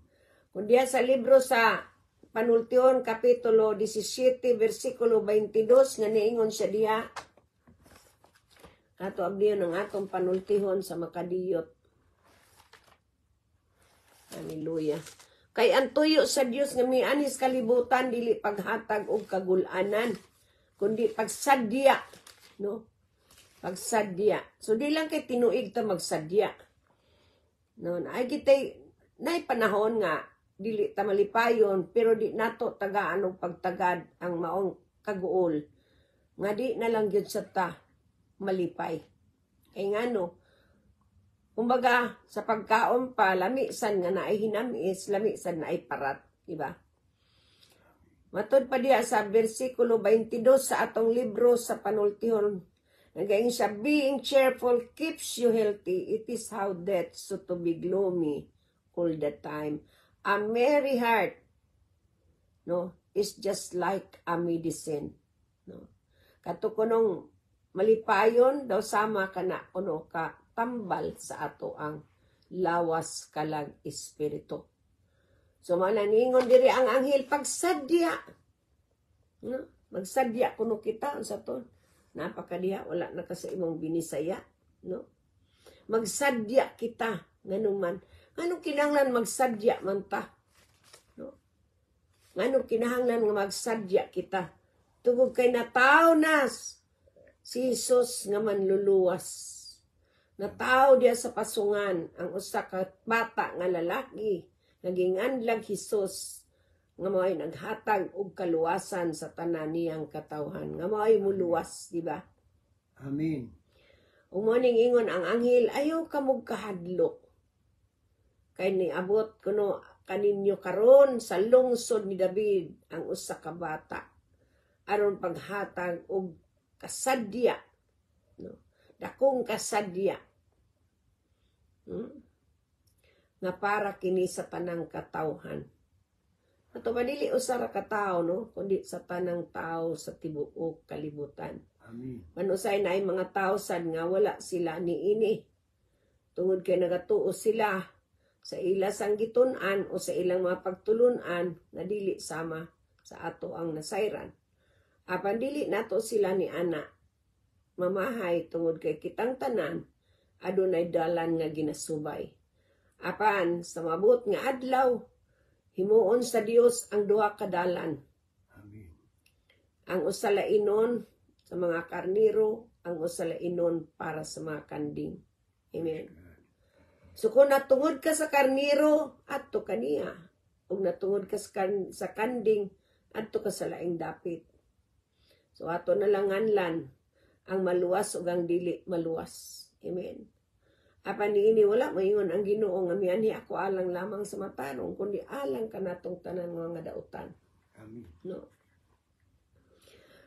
Kung diya sa libro sa Panultiyon, Kapitulo 17, versikulo 22, nga niingon siya diha, ato abdiyon ang atong panultihon sa makadiyot. Hallelujah. Kay ang tuyo sa Dios nga mianis kalibutan, dili paghatag og kagulanan, kundi pagsadya. No? Pagsadya. So, di lang kay tinuig ta magsadya. No? Ay kitay, nay panahon nga, dili ta malipayon, pero di nato tagaan og pagtagad ang maong kaguol. Nga di na lang yun sa ta malipay. Kaya nga no, kumbaga, sa pagkaon pa, lamisan nga na ay hinamis, lamisan na ay parat. Diba? Matod pa diya sa versikulo 22 sa atong libro sa Panultihon, nagaing siya, being cheerful keeps you healthy. It is how death so to be gloomy all the time. A merry heart, no, is just like a medicine. No? Katukunong malipayon daw sama ka na kuno ka tambal sa ato ang lawas kalag espiritu. So mananingon diri ang anghel pagsadya. No? Magsadya kuno kita sa to. Napakadiha wala na ka sa imong binisaya, no? Magsadya kita nganuman. Anong kinahanglan magsadya man ta? No? Anong kinahanglan nga magsadya kita? Tugod kay nataw nas si Jesus nga manluluwas. Nataw diya sa pasungan ang usa ka bata nga lalaki naging anlag Jesus nga mao'y naghatag og kaluwasan sa tanan niyang katawhan. Nga mao'y muluwas, di ba? Amen. Umuning ingon ang anghel, ayaw ka mong kahadlok. Kay niabot kuno kaninyo karon sa lungsod ni David ang usa ka bata aron paghatag og kasadya, no? Dakong kasadya, nga para kini sa tanang katawhan. Ato madili usara ka tao, no, kundi sa tanang tao sa tibuok kalibutan. Amen. Manusay na ay mga tao sad nga wala sila niini. Tungod kay nagatuo sila sa ila sang gitun-an o sa ilang mga pagtulunan na dili sama sa ato ang nasayran. Apan dili nato sila ni ana mamahay tungod kay kitang tanan adunay dalan nga ginasubay. Apan sa mabut nga adlaw himuon sa Dios ang duha ka dalan. Amen. Ang usalainon sa mga karniro, ang usalainon para sa mga kanding. Amen. So kung natungod ka sa karniro, adto ka niya. Kung natungod ka sa kanding, adto ka sa laing dapit. So ato na lang anlan ang maluwas o ang dili maluwas. Amen. Apan niini wala moingon ang Ginoo nga mianhi ako alang lamang sa matarong kundi alang kanatong tanan nga dautan. Amen. No.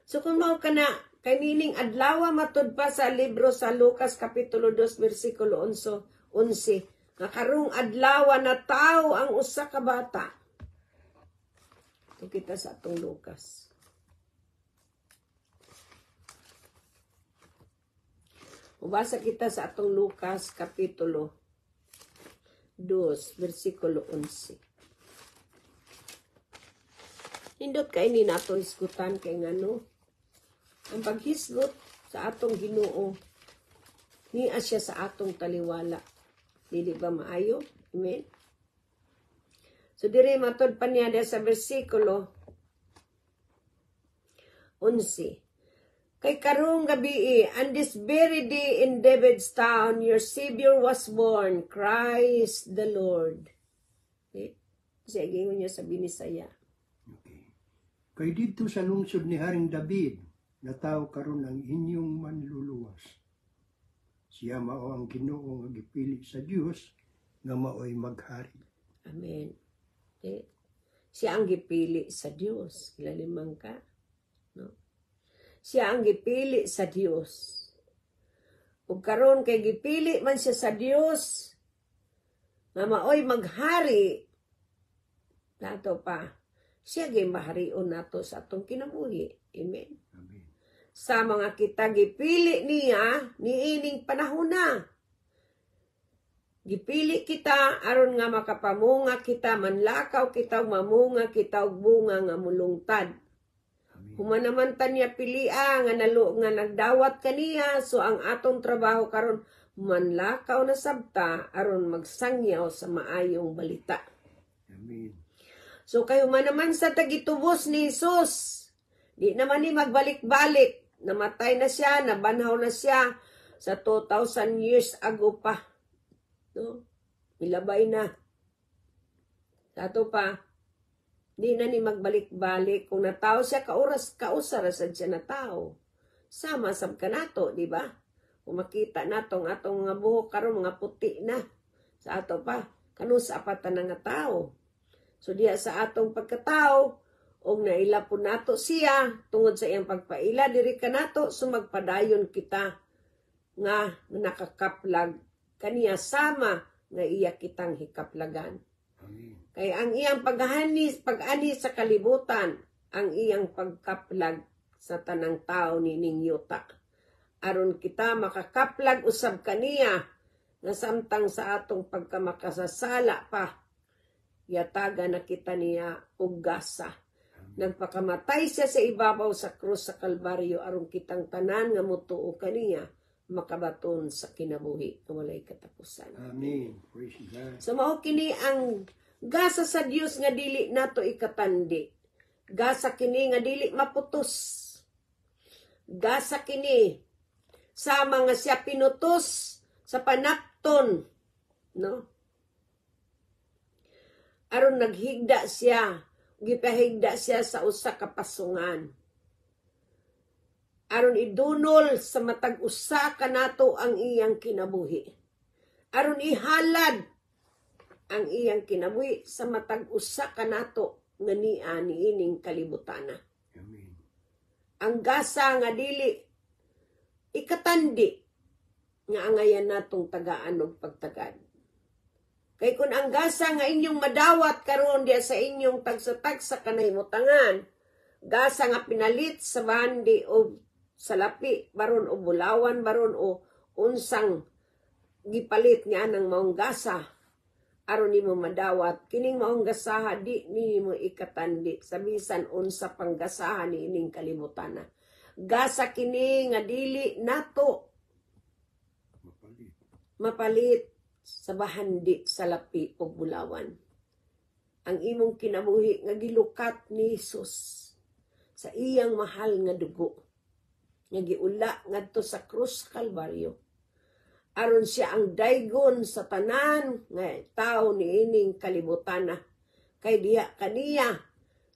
So kung mao kana kanining adlaw matud pa sa libro sa Lucas kapitulo 2 bersikulo 11 nga karong adlaw na tao ang usa ka bata. Ito kita sa atong Lucas. Ubasa kita sa atong Lucas kapitulo 2 bersikulo 11. Hindot kay ni nato isgutan kay ngano ang paghisgot sa atong Ginoo niya siya sa atong taliwala. Dili ba maayo? Amen. So dire matod pa niya sa bersikulo 11. Kay karong gabi, and this very day in David's town, your Savior was born, Christ the Lord. Okay? Sige niya sa Binisaya. Okay. Kay dito sa lungsod ni Haring David, nataw karon ang inyong manluluwas. Siya mao ang Ginoo nga gipili sa Dios nga maoy maghari. Amen. Okay? Siya ang gipili sa Dios. Ilalimang ka. No? Siya ang gipili sa Dios. Ug karon kay gipili man siya sa Dios nga maoy maghari nato pa. Siya gimaharion nato sa atong kinabuhi. Amen. Amen. Sa mga kita gipili niya niining panahon na. Gipili kita aron nga makapamunga kita, manlakaw kita, mamunga kita og bunga nga mulungtad. Humanaman niya pilia nga nagdawat kaniya, so ang atong trabaho karon manlakaw na sabta aron magsangyaw sa maayong balita. Amen. So kayo manaman sa tagitubos ni Jesus, di naman ni magbalik-balik. Namatay na siya, nabanhaw na siya sa 2,000 years ago pa. No? Milabay na. Sato pa, di na ni magbalik-balik. Kung natao siya, kausarasan siya na tao. Sama sab ka nato, di ba? Kung makita natong atong mga buhok karon mga puti na. Sa ato pa, kanusa apatan nga tao. So diya sa atong pagkatao, og naila po nato siya tungod sa iyang pagpaila diri ka nato, so magpadayon kita nga nakakaplag kaniya sama nga iya kitang hikaplagan. Amen. Kay ang iyang pag-ani sa kalibutan, ang iyang pagkaplag sa tanang tao nining yuta. Aron kita makakaplag usab kaniya nga samtang sa atong pagkamakasasala pa, yataga na kita niya og gasa. Nagpakamatay siya sa ibabaw sa krus sa Kalbaryo aron kitang tanan nga motuo kaniya makabaton sa kinabuhi nga walay katapusan. Amen. Praise God. So mao kini ang gasa sa Dios nga dili nato ikatandi. Gasa kini nga dili maputos. Gasa kini sa mga siya pinutos sa panapton, no? Aron naghigda siya, gipahigda siya sa usa ka pasungan. Aron idunol sa matag usa kanato ang iyang kinabuhi. Aron ihalad ang iyang kinabuhi sa matag usa kanato nga niya niining kalibutana. Amen. Ang gasa nga dili ikatandi nga angayan natong tagaan og pagtagad. Kay kun ang gasa nga inyong madawat karon diya sa inyong tagsa-tagsa kanahimutangan, gasa nga pinalit sa bandi o salapi baron o bulawan baron o unsang gipalit nga nang maong gasa aron nimo madawat kining maong gasaha di nimo ikatandi sa bisan unsa pang gasaha niining kalibutan. Gasa kini nga dili nato mapalit sa bahandi, salapi o bulawan. Ang imong kinabuhi nga gilukat ni Jesus sa iyang mahal nga dugo nga giula ngadto sa krus Kalbaryo. Aron siya ang daygon sa tanan nga tao niining kalibutan. Kay diya kaniya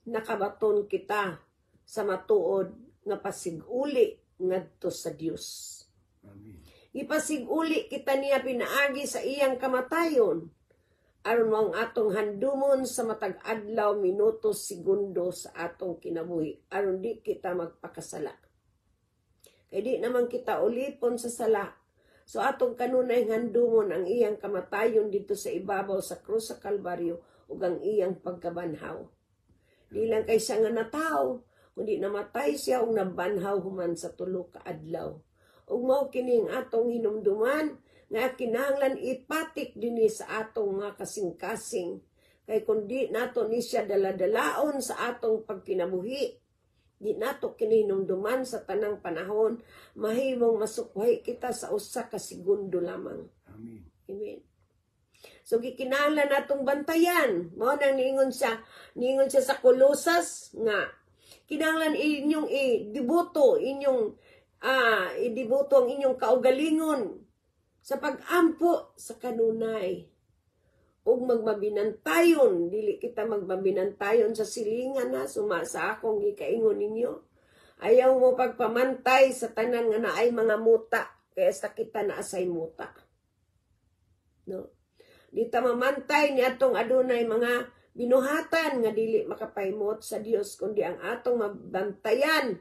nakabaton kita sa matuod nga pasiguli ngadto sa Dios. Amen. Ipasiguli kita niya pinaagi sa iyang kamatayon. Aron mo ang atong handumon sa matag adlaw, minutos, segundo sa atong kinabuhi. Aron di kita magpakasala. Kaya di naman kita ulipon sa sala. So atong kanunay handumon ang iyang kamatayon dito sa ibabaw sa krus sa Kalbaryo ug ang iyang pagkabanhaw. Di lang kay siya nga nataw, kundi namatay siya ug nabanhaw human sa tulo ka adlaw. Ug mao kining atong hinumduman nga kinahanglan ipatik dinhi sa atong mga kasing-kasing. Kay kundi nato ni siya daladalaon sa atong pagkinabuhi, di nato kini hinumduman sa tanang panahon, mahimong masukhay kita sa usa ka segundo lamang. Amen. Amen. So gikinahanglan natong bantayan. Mao nang niingon siya sa Kolosas nga kinahanglan inyong idibuto ang inyong kaugalingon sa pag-ampo sa kanunay. Ug magmabinantayon, dili kita magmabinantayon sa silingan na suma sa akong gikaingon ninyo. Ayaw mo pagpamantay sa tanan nga naay mga muta, kaya sa kita na asay muta. No? Di ta mamantay ni atong adunay mga binuhatan nga dili makapaymot sa Dios, kundi ang atong mabantayan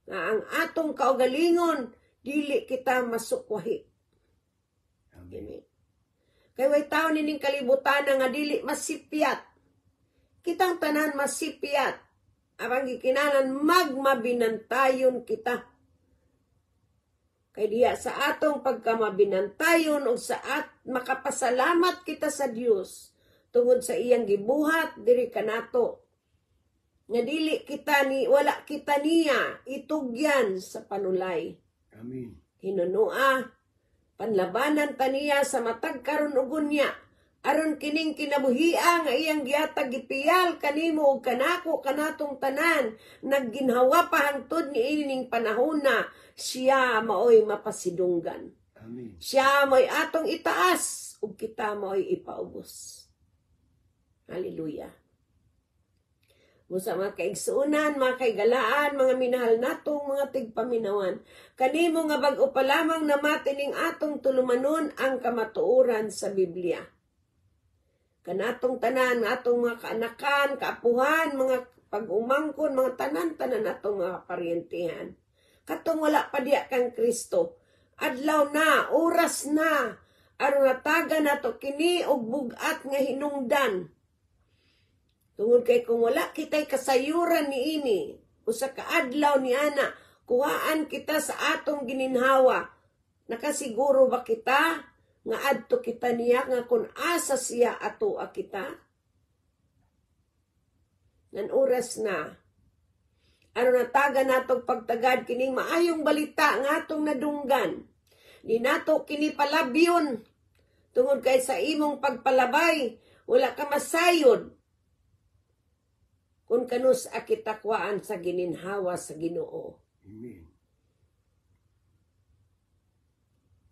nga ang atong kaugalingon dili kita masukwahi. Amen. Kay way tawo nining kalibutan nga dili masipyat. Kitang tanan masipyat. Abang gikinahanglan magmabinantayon kita. Kay diya sa atong pagkamabinantayon o sa makapasalamat kita sa Dios tungod sa iyang gibuhat diri kanato. Nga dili kita wala kita niya itugyan sa panulay. Amen. Hinunua panlabanan taniya sa matag karon ug unya aron kining kinabuhia nga iyang gihatag gipiyal kanimo ug kanako kanatong tanan nagginhawa pa hangtod ni ining panahon na siya maoy mapasidunggan. Amen. Siya maoy atong itaas ug kita maoy ipaubos. Hallelujah. Musa mga kaigsuunan, mga kaigalaan, mga minahal natong mga tigpaminawan. Kanimo nga bag-o pa lamang na matining atong tulumanon ang kamatuoran sa Biblia. Kanatong tanan, atong mga kaanakan, kaapuhan, mga pag-umangkon, mga tanan-tanan atong mga paryentihan. Katong wala pa diya kang Kristo. Adlaw na, oras na, aron natagan nato kini og bugat nga hinungdan. Tungod kay kung wala kita'y kasayuran ni ini, usa ka adlaw ni ana, kuhaan kita sa atong gininhawa. Nakasiguro ba kita nga adto kita niya nga kung asa siya ato a kita? Nan oras na. Ano nataga natong pagtagad kining maayong balita nga atong nadunggan. Di nato kini palabyon. Tungod kay sa imong pagpalabay, wala ka masayod. Kung kanus akitakwaan sa gininhawa sa Ginoo. Amen.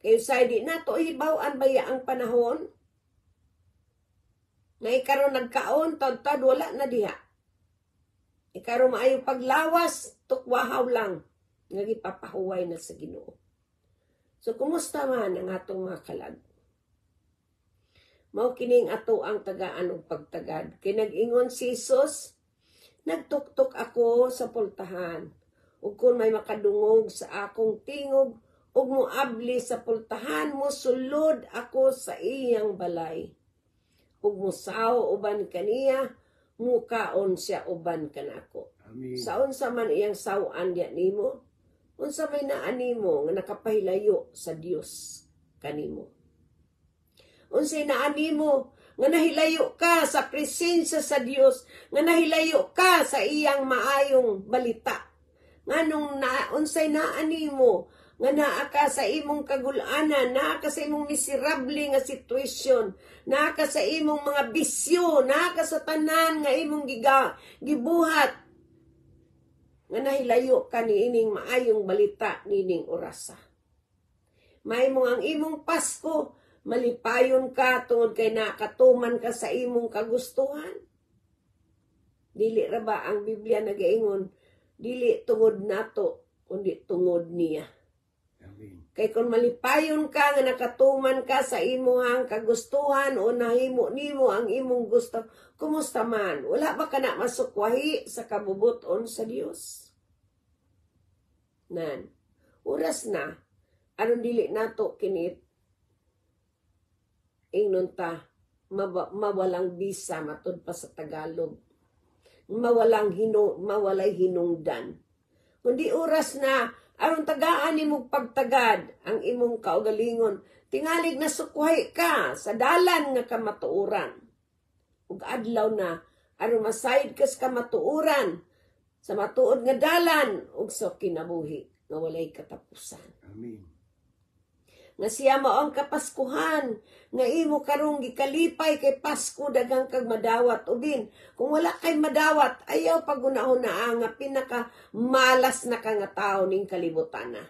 Kayo sa di nato hibaw-an baya ang panahon na ikaron nagkaon tad wala na diha. Ikaron maayo paglawas tukwahaw lang nga gipapahuway na sa Ginoo. So kumusta man ang atong mga kalag? Mao kining ato ang tagaan og pagtagad. Kay nag-ingon si Jesus, nagtuktok ako sa pultahan, ug kung may makadungog sa akong tingog, ug moabli sa pultahan mo, sulod ako sa iyang balay. Ug musaw uban kaniya, mukaon siya uban kanako. Amen. Sa unsa man iyang sawan diya nimo, unsa may naanimo nga nakapahilayo sa Dios kanimo. Unsay naanimo nga nahilayo ka sa presensya sa Dios, nga nahilayo ka sa iyang maayong balita. Nganong unsay naanimo nga naa ka sa imong kagulanan, naa ka sa imong miserable nga sitwasyon, naa ka sa imong mga bisyo, naa ka sa tanan nga imong gibuhat, nga nahilayo ka ni ining maayong balita nining orasa. May mo ang imong Pasko, malipayon ka tungod kay nakatuman ka sa imong kagustuhan. Dili ra ba ang Biblia nagaingon, dili tungod nato kundi tungod niya. Amen. Kay kung malipayon ka nga nakatuman ka sa imuhang kagustuhan o nahimo nimo ang imong gusto, kumusta man? Wala ba ka na masukwahi sa kabubuton sa Dios? Nan, oras na, aron dili nato kinit ingnon ta mawalang bisa matud pa sa Tagalog. Mawalay hinungdan. Kundi oras na aron tagaan nimo pagtagad ang imong kaugalingon, tingalig na sukwahi ka sa dalan nga kamatuoran. Ug adlaw na aron masayod ka sa kamatuoran sa matuod nga dalan ug sa kinabuhi nga walay katapusan. Amen. Nga siya mao ang kapaskuhan nga imo karong gikalipay kay Pasko daghang kag madawat ubin. Kung wala kay madawat, ayaw pagunahon na nga pinaka malas na ka nga tawo ning kalibutan na.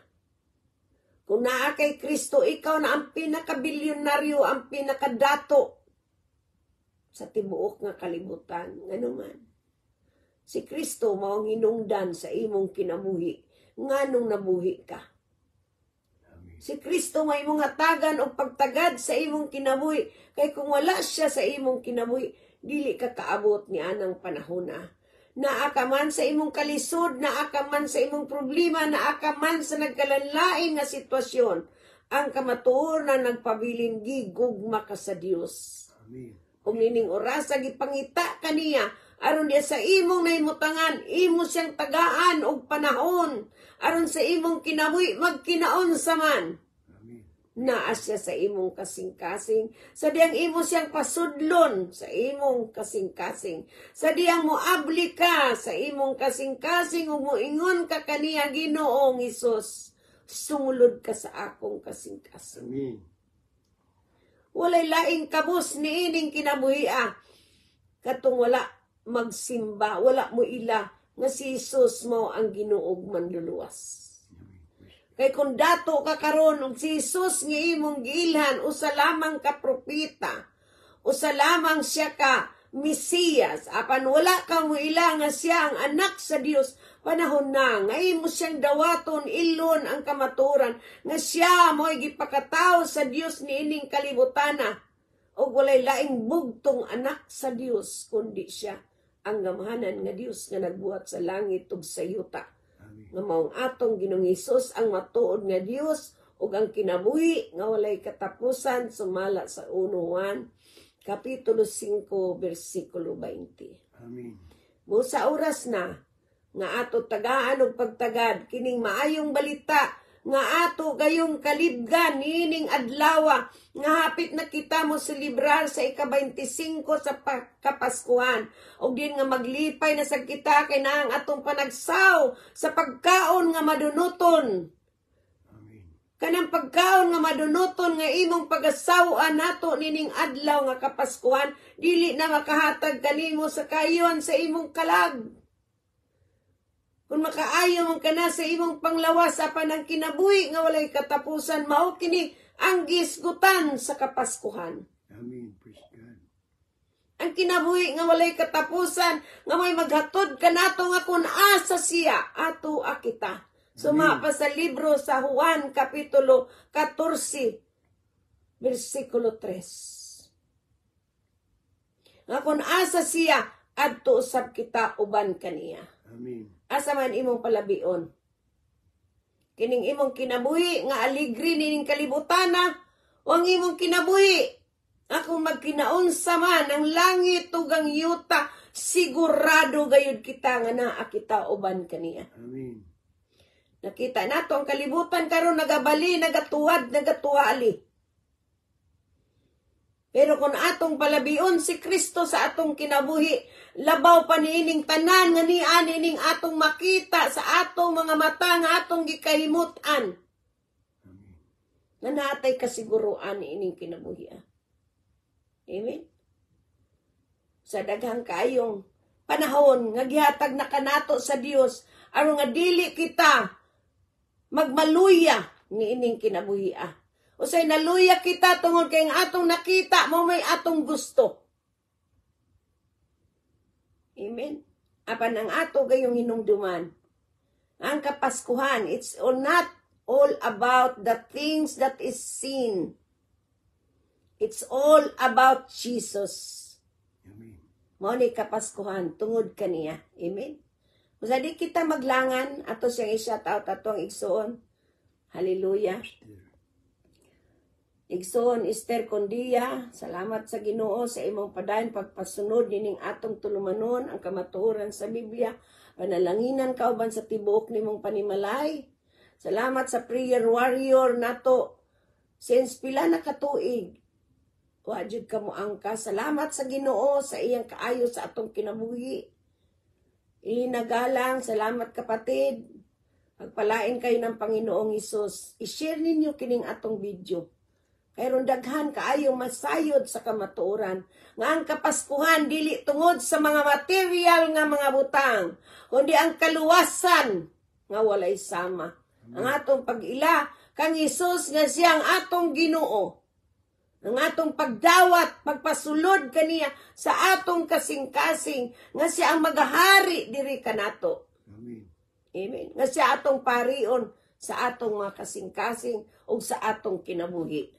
Kung naa kay Kristo, ikaw na ang pinaka-bilyonaryo, ang pinaka-dato sa tibuok nga kalibutan. Nganuman, si Kristo mao ang hinungdan sa imong kinabuhi nganong nabuhi ka. Si Kristo may imong hatagan o pagtagad sa imong kinabuhi. Kay kung wala siya sa imong kinabuhi, dili ka kaabot ni anang panahon na. Naa ka man sa imong kalisod, naa ka man sa imong problema, naa ka man sa nagkalanlain nga sitwasyon. Ang kamatuor na nagpabilin gigugma ka sa Dios. Amen. Kung nining orasa gipangita kaniya, aron diya sa imong nahimutangan, imo siyang tagaan og panahon. Aron sa imong kinabuhi, magkinaon sa man. Amen. Naa siya sa imong kasing-kasing. Sa diyang imo siyang pasudlon sa imong kasing-kasing. Sa diyang moabli ka sa imong kasing-kasing ug moingon ka kaniya, Ginoong Hesus, sumulod ka sa akong kasing-kasing. Amen. Walay laing kabus ni ining kinabuhi katong wala magsimba, wala mo ila nga si Jesus mo ang Ginuog manluluwas. Kay kung dato ka karon og si Jesus nga imong giilhan, usa lamang ka propeta, usa lamang siya ka Mesiyas, apan wala ka mo ila nga siya ang anak sa Dios, panahon na nga imo siyang dawaton ilon ang kamaturan nga siya mo'y gipakatawo sa Dios niining kalibutana og walay laing bugtong anak sa Dios kundi siya ang gamhanan nga Dios nga nagbuhat sa langit ug sa yuta. Nga maong atong Ginoong Hesus ang matuod nga Dios ug ang kinabuhi nga walay katapusan sumala sa 1 Juan kapitulo 5 bersikulo 20. Amen. Busa oras na nga ato tagaan og pagtagad kining maayong balita nga ato gayong kalibgan nining adlaw nga hapit na kita mo selebrar sa ika-25 sa kapaskuhan og din nga maglipay na sa kita kay naang atong panagsaw sa pagkaon nga madunuton. Amen. Kanang pagkaon nga madunuton nga imong pagasawan nato nining adlaw nga kapaskuhan dili na makahatag kanimo sa kayon sa imong kalag. Kung makaayo man kana sa imong panglawas apan ang kinabuhi nga walay katapusan, mao kini ang gisgutan sa kapaskuhan. Amen. Praise God. Ang kinabuhi nga walay katapusan nga may maghatod kanato nga kun asa siya ato akita. Suma pa sa libro sa Juan kapitulo 14 bersikulo 3. Nga kun asa siya adto usab kita uban kaniya. Amen. Asa man imong palabion. Kining imong kinabuhi nga aligri nining kalibutana o ang imong kinabuhi akong magkinaunsa man ang langit ug ang yuta, sigurado gayud kita nga naa kita uban kaniya. Amen. Nakita nato ang kalibutan karon nagabali, nagatuali. Pero kung atong palabion si Kristo sa atong kinabuhi, labaw pa niining tanan nga nining atong makita sa atong mga mata nga atong gikahimutan. Nga natay kasiguruan niining kinabuhi. Amen? Sa daghang kaayong panahon nga gihatag na kanato sa Dios aron nga dili kita magmaluya niining kinabuhi. Usay naluya kita tungod kay ang atong nakita mo may atong gusto. Amen. Apan ang ato gayong hinumduman. Ang kapaskuhan, it's not all about the things that is seen. It's all about Jesus. Amen. Mao ni kapaskuhan tungod kaniya. Amen. Usa di kita maglangan ato siyang i-shout out atong igsoon. Hallelujah. Igsoon Esther Condia, salamat sa Ginoo sa imong padayon pagpasunod nining atong tulumanon ang kamatuoran sa Biblia. Panalanginan ka uban sa tibuok nimong panimalay. Salamat sa prayer warrior nato. Since pila na katuig, wa jud ka mo angka. Salamat sa Ginoo sa iyang kaayo sa atong kinabuhi. Ilinagalang, salamat kapatid. Pagpalain kayo ng Panginoong Hesus. I-share ninyo kining atong video. Kayron daghan kaayo masayod sa kamatuoran. Nga ang kapaskuhan dili tungod sa mga material nga mga butang, kundi ang kaluwasan nga walay sama. Ang atong pag-ila kang Hesus nga siyang atong Ginoo. Ang atong pagdawat, pagpasulod kaniya sa atong kasing-kasing nga siya ang magahari diri kanato. Amen. Amen. Nga siya atong parion sa atong mga kasing-kasing o sa atong kinabuhi.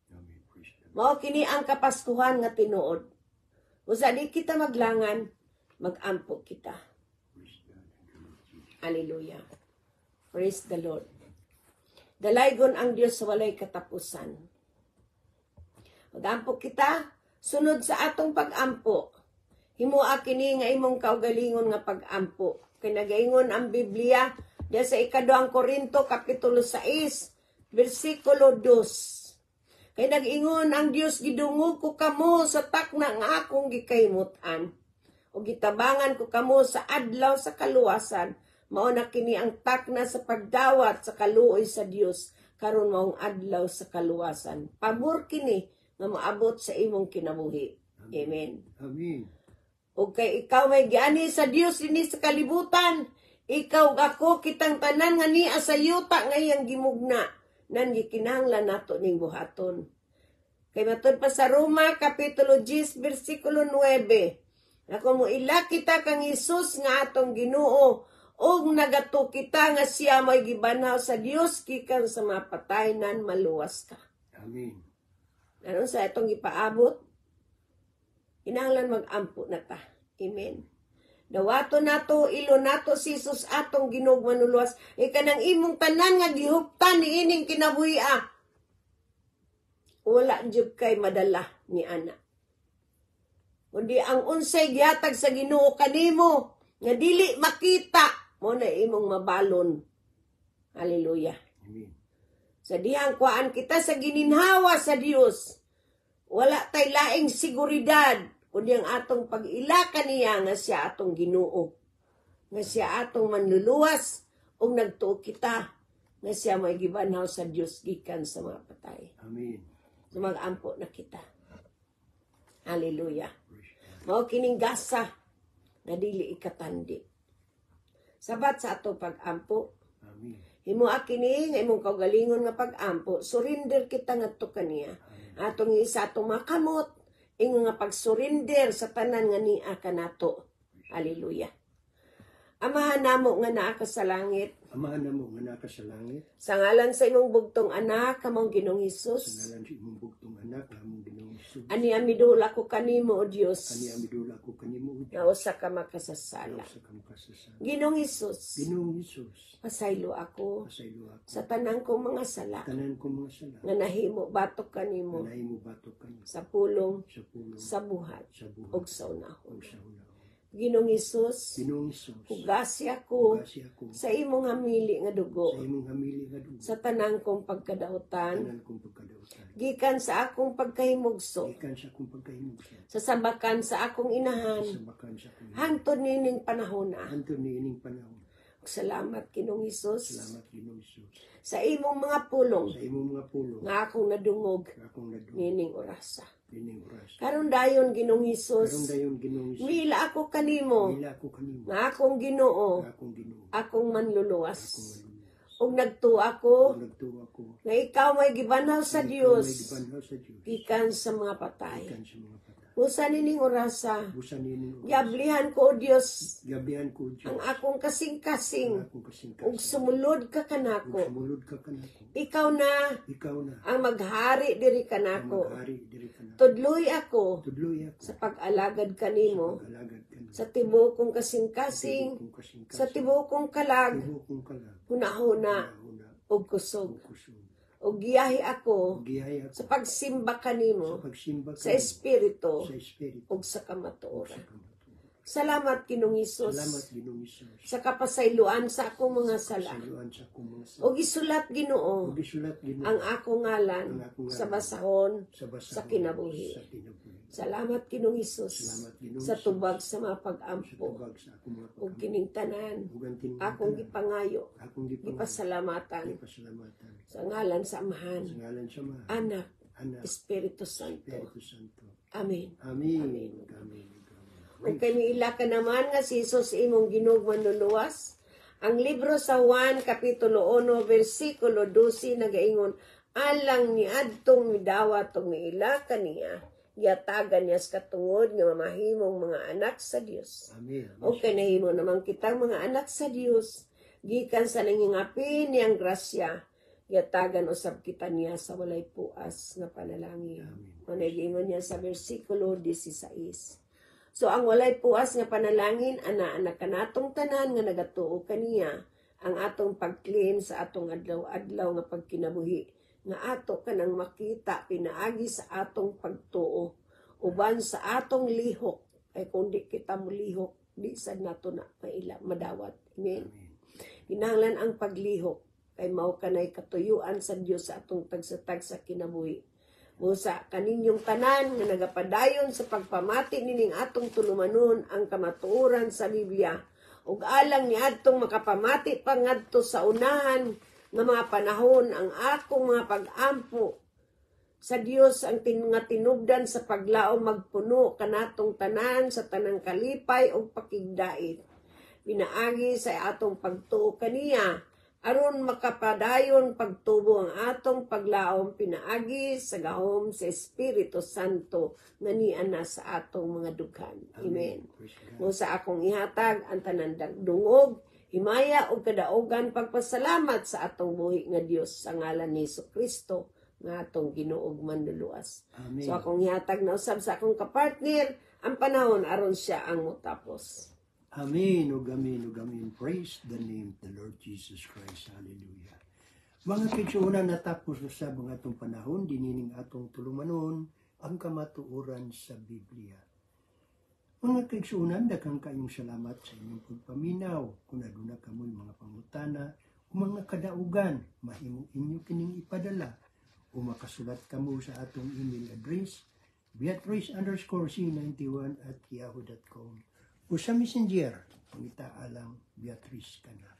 Amen. Praise God. Mao kini ang kapaskuhan nga tinuod. Usa di kita maglangan, magampo kita. Praise God. Hallelujah. Praise the Lord. Dalaygon ang Dios sa walay katapusan. Magampo kita, sunod sa atong pag-ampo. Himoa kini nga imong kaugalingon nga pag-ampo. Kay nagaingon ang Biblia diya sa 2 Korinto kapitulo 6, bersikulo 2. Kay nag-ingon ang Dios, gidungog ko kamo sa takna nga akong gikaymutan. O gitabangan ko kamo sa adlaw sa kaluwasan. Mao na kini ang takna sa pagdawat sa kaluoy sa Dios karon maong adlaw sa kaluwasan. Pabor kini nga maabot sa imong kinabuhi. Amen. Amen. O kay ikaw may giani sa Dios dinhi sa kalibutan, ikaw ako kitang tanan nga niya sa yuta nga iyang gimugna, nan gikinahanglan nato ning buhaton. Kay matud pa sa Roma kapitulo 10 bersikulo 9. Ako mo ila kita kang Hesus nga atong Ginoo, og nagato kita nga siya may gibanaw sa Dios gikan sa mapatay nan maluwas ka. Amen. Ano sa itong ipaabot? Kinahanglan mag-ampo na ta. Amen. Dawato nato, ilo nato si Jesus atong Ginoo manuluwas. Kanang imong tanan nga gihuptan ni ining kinabuhi. Wala jud kay madala ni ana. Kundi ang unsay gihatag sa Ginoo kanimo nga dili makita mo na imong mabalon. Hallelujah. Amen. Sa dihang kuan kita sa gininhawa sa Dios, wala tay laing seguridad kundi ang atong pag-ila kaniya nga siya atong Ginoo, nga siya atong manluluwas ug nagtuo kita nga siya may gibanaw sa Dios gikan sa mga patay. Amen. So mag-ampo na kita. Hallelujah. Praise God. Mao kining gasa nga dili ikatandi. Sabat sa ato pag-ampo, Amen. himoa kini nga imong kaugalingon nga pag-ampo, surrender kita ngadto kaniya. Atong isa atong makamot, ingon nga pag-surrender sa tanan nga niya kanato. Hallelujah. Amahan namo nga naa ka sa langit, Amahan na mo nga naka sa langit, sa ngalan sa imong bugtong anak, kamong Ginoong sa Hesus, ngalan sa imong bugtong anak, among Ginoong Hesus. ani amidula ko kanimo o Dios, Kani amidula ko kanimo o nga Dios. usa ka makasasala. Sa kamakasasala. Ginoong Hesus, Ginoong Hesus, pasaylo ako pasaylo ako sa tanang kong mga sala, tanan ko mga sala. nga nahimo batok kanimo Nanay mo batok kanimo sa pulong, sa pulo, sa buhat, sa buhay, ug sa unahon. o sa unahon. Ginoong Hesus, Ginoong Hesus, hugasi ako ugasi ako sa imong hamili nga dugo, sa imong hamili nga dugo, sa tanang kong pagkadautan, tanan kong pagkadautan. gikan sa akong pagkahimugso, Ikan sa akong pagkahimugso, sa sambakan sa akong sa inahan, bakan sa akong hangtod nining panahon na. Anto ni ining panahon. Salamat Ginoong Hesus Salamat Ginoong Hesus. sa imong mga pulong Sa imong mga pulong, nga akong nadungog akong nadungog, nining orasa. ining oras. Karon dayon Ginoong Karon Hesus, dayon Ginoong Hesus, mila ako kanimo mila ako kanimo, nga akong Ginoo, akong Ginoo, akong manluluwas. akong Ug nagtuo ako nagtuwa ko, nga ikaw may gibanaw sa may Dios gibanhaw sa Dios, gikan sa mga patay. ikan sa mga patay. Usa nining orasa. Busan nining oras. Yablihan ko, O Dios, Gabihan ko, Diyos. ang akong Ang kasing-kasing akong kasing-kasing. ug sumulod ka Ug kanako. sumulod ka kanako. Ikaw na Ikaw na. ang maghari diri Ang kanako. maghari diri ka na. Tudloy ako Tudloy ako. sa pag-alagad kanimo, Pag-alagad ka na. sa tibuok kong kasing-kasing, Kung kasing-kasing. sa tibuok kong kalag, Tibo kong kalag. hunahuna Una, ug kusog. kusog. Ug giyahi ako Giyaya ako sa pagsimba sa kanimo pagsimba sa espiritu sa Espiritu. ug sa kamatuoran. Sa kamatuoran. Salamat Ginoong Salamat, Hesus Ginoong Isus. sa kapasayloan sa akong mga sala. Sayuan sa akong mga sala. Ug isulat Ginoo Ug isulat, Ginoo, ang akong ngalan ang akong sa ngalan basahon sa basahon sa kinabuhi. Sa kinabuhi. Salamat Ginoong Hesus Salamat, Ginoong sa Hesus. tubag sa mga Sa pag-ampo tubag sa akong mga ug pagkamali. kining tanan Ug ang tinungan akong tanan. gipangayo, Akong gipasalamatan Ipasalamatan. sa ngalan sa Amahan, Sa ngalan sa Ama, Anak, Anak, Espiritu Santo. Espiritu Santo. Amen. Amen. Amen. Amen. Ug kay miila ka naman nga si Jesus imong Ginoo manluluwas. Ang libro sa Juan kapitulo 1 bersikulo 12 nagaingon, alang ni adtong midawat ug miila kaniya, yatagan niya sa katungod nga mamahimong mga anak sa Dios. Amen. O kay nahimo naman kitang mga anak sa Dios, gikan sa nangingapi niyang grasya, yatagan usab kita niya sa walay puas nga panalangin. Amen. O nagingon niya sa bersikulo 16. So ang walay puas nga panalangin ana kanatong tanan nga nagatuo kaniya ang atong pag-claim sa atong adlaw-adlaw nga pagkinabuhi nga ato kanang makita pinaagi sa atong pagtuo uban sa atong lihok ay kundi kita mo lihok di sad nato na madawat. Amen. Kinahanglan ang paglihok kay mao kanay katuyuan sa Dios sa atong tagsatag sa kinabuhi. Musa kaninyong tanan nga nagapadayon sa pagpamati nining atong tulumanon ang kamatuoran sa Biblia ug alang ni adtong makapamati pangadto sa unahan nga mga panahon ang akong mga pag-ampo sa Dios ang nga tinubdan sa paglaom magpuno kanatong tanan sa tanang kalipay ug pakigdait. Pinaagi sa atong pagtuo kaniya aron makapadayon pagtubo ang atong paglaom pinaagi sa gahom sa Espiritu Santo nga niya na sa atong mga dughan. Amen. Mo sa akong ihatag ang tanan dungog, himaya ug kadaugan pagpasalamat sa atong buhi nga Dios sa ngalan ni Jesucristo nga atong Ginoo ug manluluwas. Amen. So akong ihatag na usab sa akong kapartner ang panahon aron siya ang motapos. Amen, ug amen, ug amen. Praise the name of the Lord Jesus Christ. Hallelujah. Mga kigsuunan, natapos na sa mga atong panahon, dinining atong tulumanon, ang kamatuoran sa Biblia. Mga kigsuunan, daghang kayong salamat sa inyong pagpaminaw. Kung aduna kamoy mga pangutana, o mga kadaugan, mahimong inyo kining ipadala, o makasulat kamo sa atong email address, beatrice_c91@yahoo.com. O sa messenger, pangitaalang Beatrice ka na.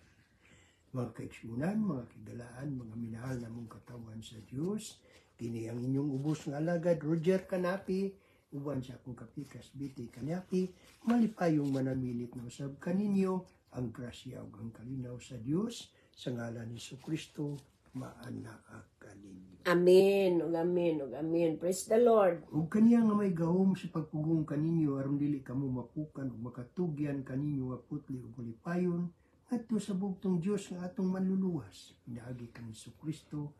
Mga kaigsunan, mga kigalaan, mga minahal na mong katawan sa Diyos, kini ang inyong ubos ng alagad, Roger Kanapi, uban sa akong kapikas, Biti Kanapi, malipayong manamilit na usab kaninyo, ang grasya ug ang kalinaw sa Diyos, sa ngalan ni Jesucristo, maanaa kaninyo. Amen ug amen ug amen. Praise the Lord. Ug kaniya nga may gahom sa pagpugong kaninyo aron dili kamo mapukan ug makatugyan kaninyo nga putli ug malipayon ngadto sa bugtong Dios nga atong manluluwas. Pinaagi kang Jesucristo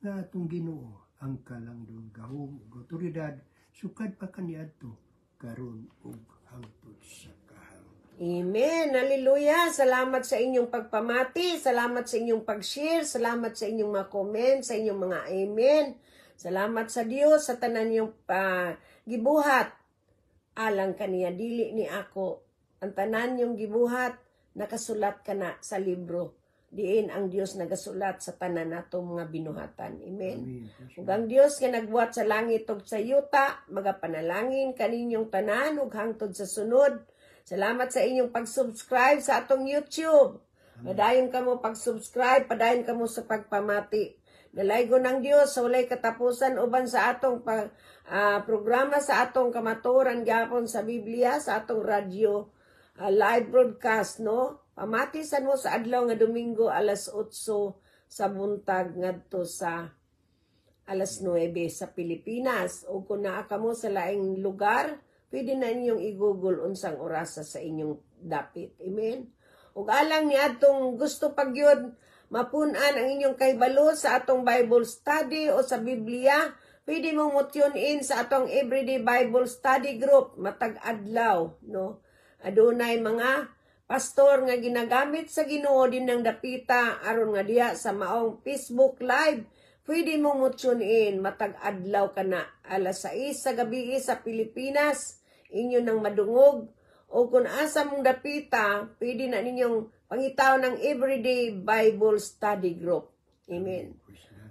nga atong Ginoo ang kalangdon gahom ug otoridad sukad pa kaniadto karon ug hangtod sa kahanglan. Amen. Hallelujah. Salamat sa inyong pagpamati. Salamat sa inyong pag-share. Salamat sa inyong mga comment, sa inyong mga amen. Salamat sa Dios sa tanan yung gibuhat. Alang kaniya dili ni ako. Ang tanan yung gibuhat nakasulat ka na sa libro. Diin ang Dios nagasulat sa tanan natong mga binuhatan. Amen. Ug ang Dios nga nagbuhat sa langit ug sa yuta, magapanalangin kaninyong tanan ug hangtod sa sunod. Salamat sa inyong pag-subscribe sa atong YouTube. Padayon kamo pag-subscribe, padayon kamo sa pagpamati. Nalaygo ng Dios sa walay katapusan uban sa atong programa sa atong kamatuoran gyapon sa Biblia, sa atong radyo live broadcast, no? Pamati sad mo sa adlaw nga Domingo alas 8 sa buntag ngadto sa alas 9 sa Pilipinas. O kung naa ka mo sa laing lugar, pwede na ninyong i-google unsang orasa sa inyong dapit. Amen? Ug alang ni atong gusto pagyud mapunan ang inyong kaybalo sa atong Bible study o sa Biblia, pwede mong mo-tune in sa atong Everyday Bible Study Group matag adlaw, no? Adunay mga pastor nga ginagamit sa Ginoo din ng dapita aron nga diha sa maong Facebook Live. Pwede mong mo-tune in matag adlaw kana alas 6 sa gabi sa Pilipinas, inyo nang madungog. O kung asa mong dapita, pwede na ninyong pangitaw ng Everyday Bible Study Group. Amen.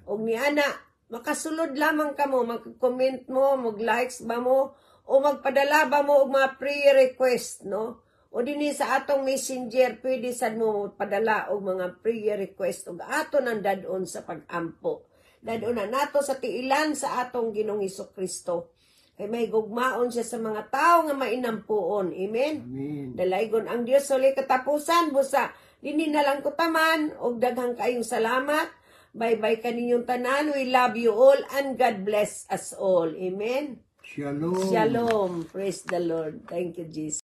Og niana, makasulod lamang ka mo, mag-comment mo, mag-likes ba mo, o magpadala ba mo og mga prayer request, no? O dinhi sa atong messenger, pwede sad mo padala og mga prayer request og ato nang dadon sa pag-ampo. Dadon na nato sa tiilan sa atong Ginoong Hesukristo. Kay may gugmaon siya sa mga tao nga mainampuon. Amen? Amen. Dalaygon ang Dios sa katapusan. Busa, dini na lang kutaman. Og daghang kayong salamat. Bye-bye kaninyong tanan. We love you all and God bless us all. Amen? Shalom. Shalom. Praise the Lord. Thank you, Jesus.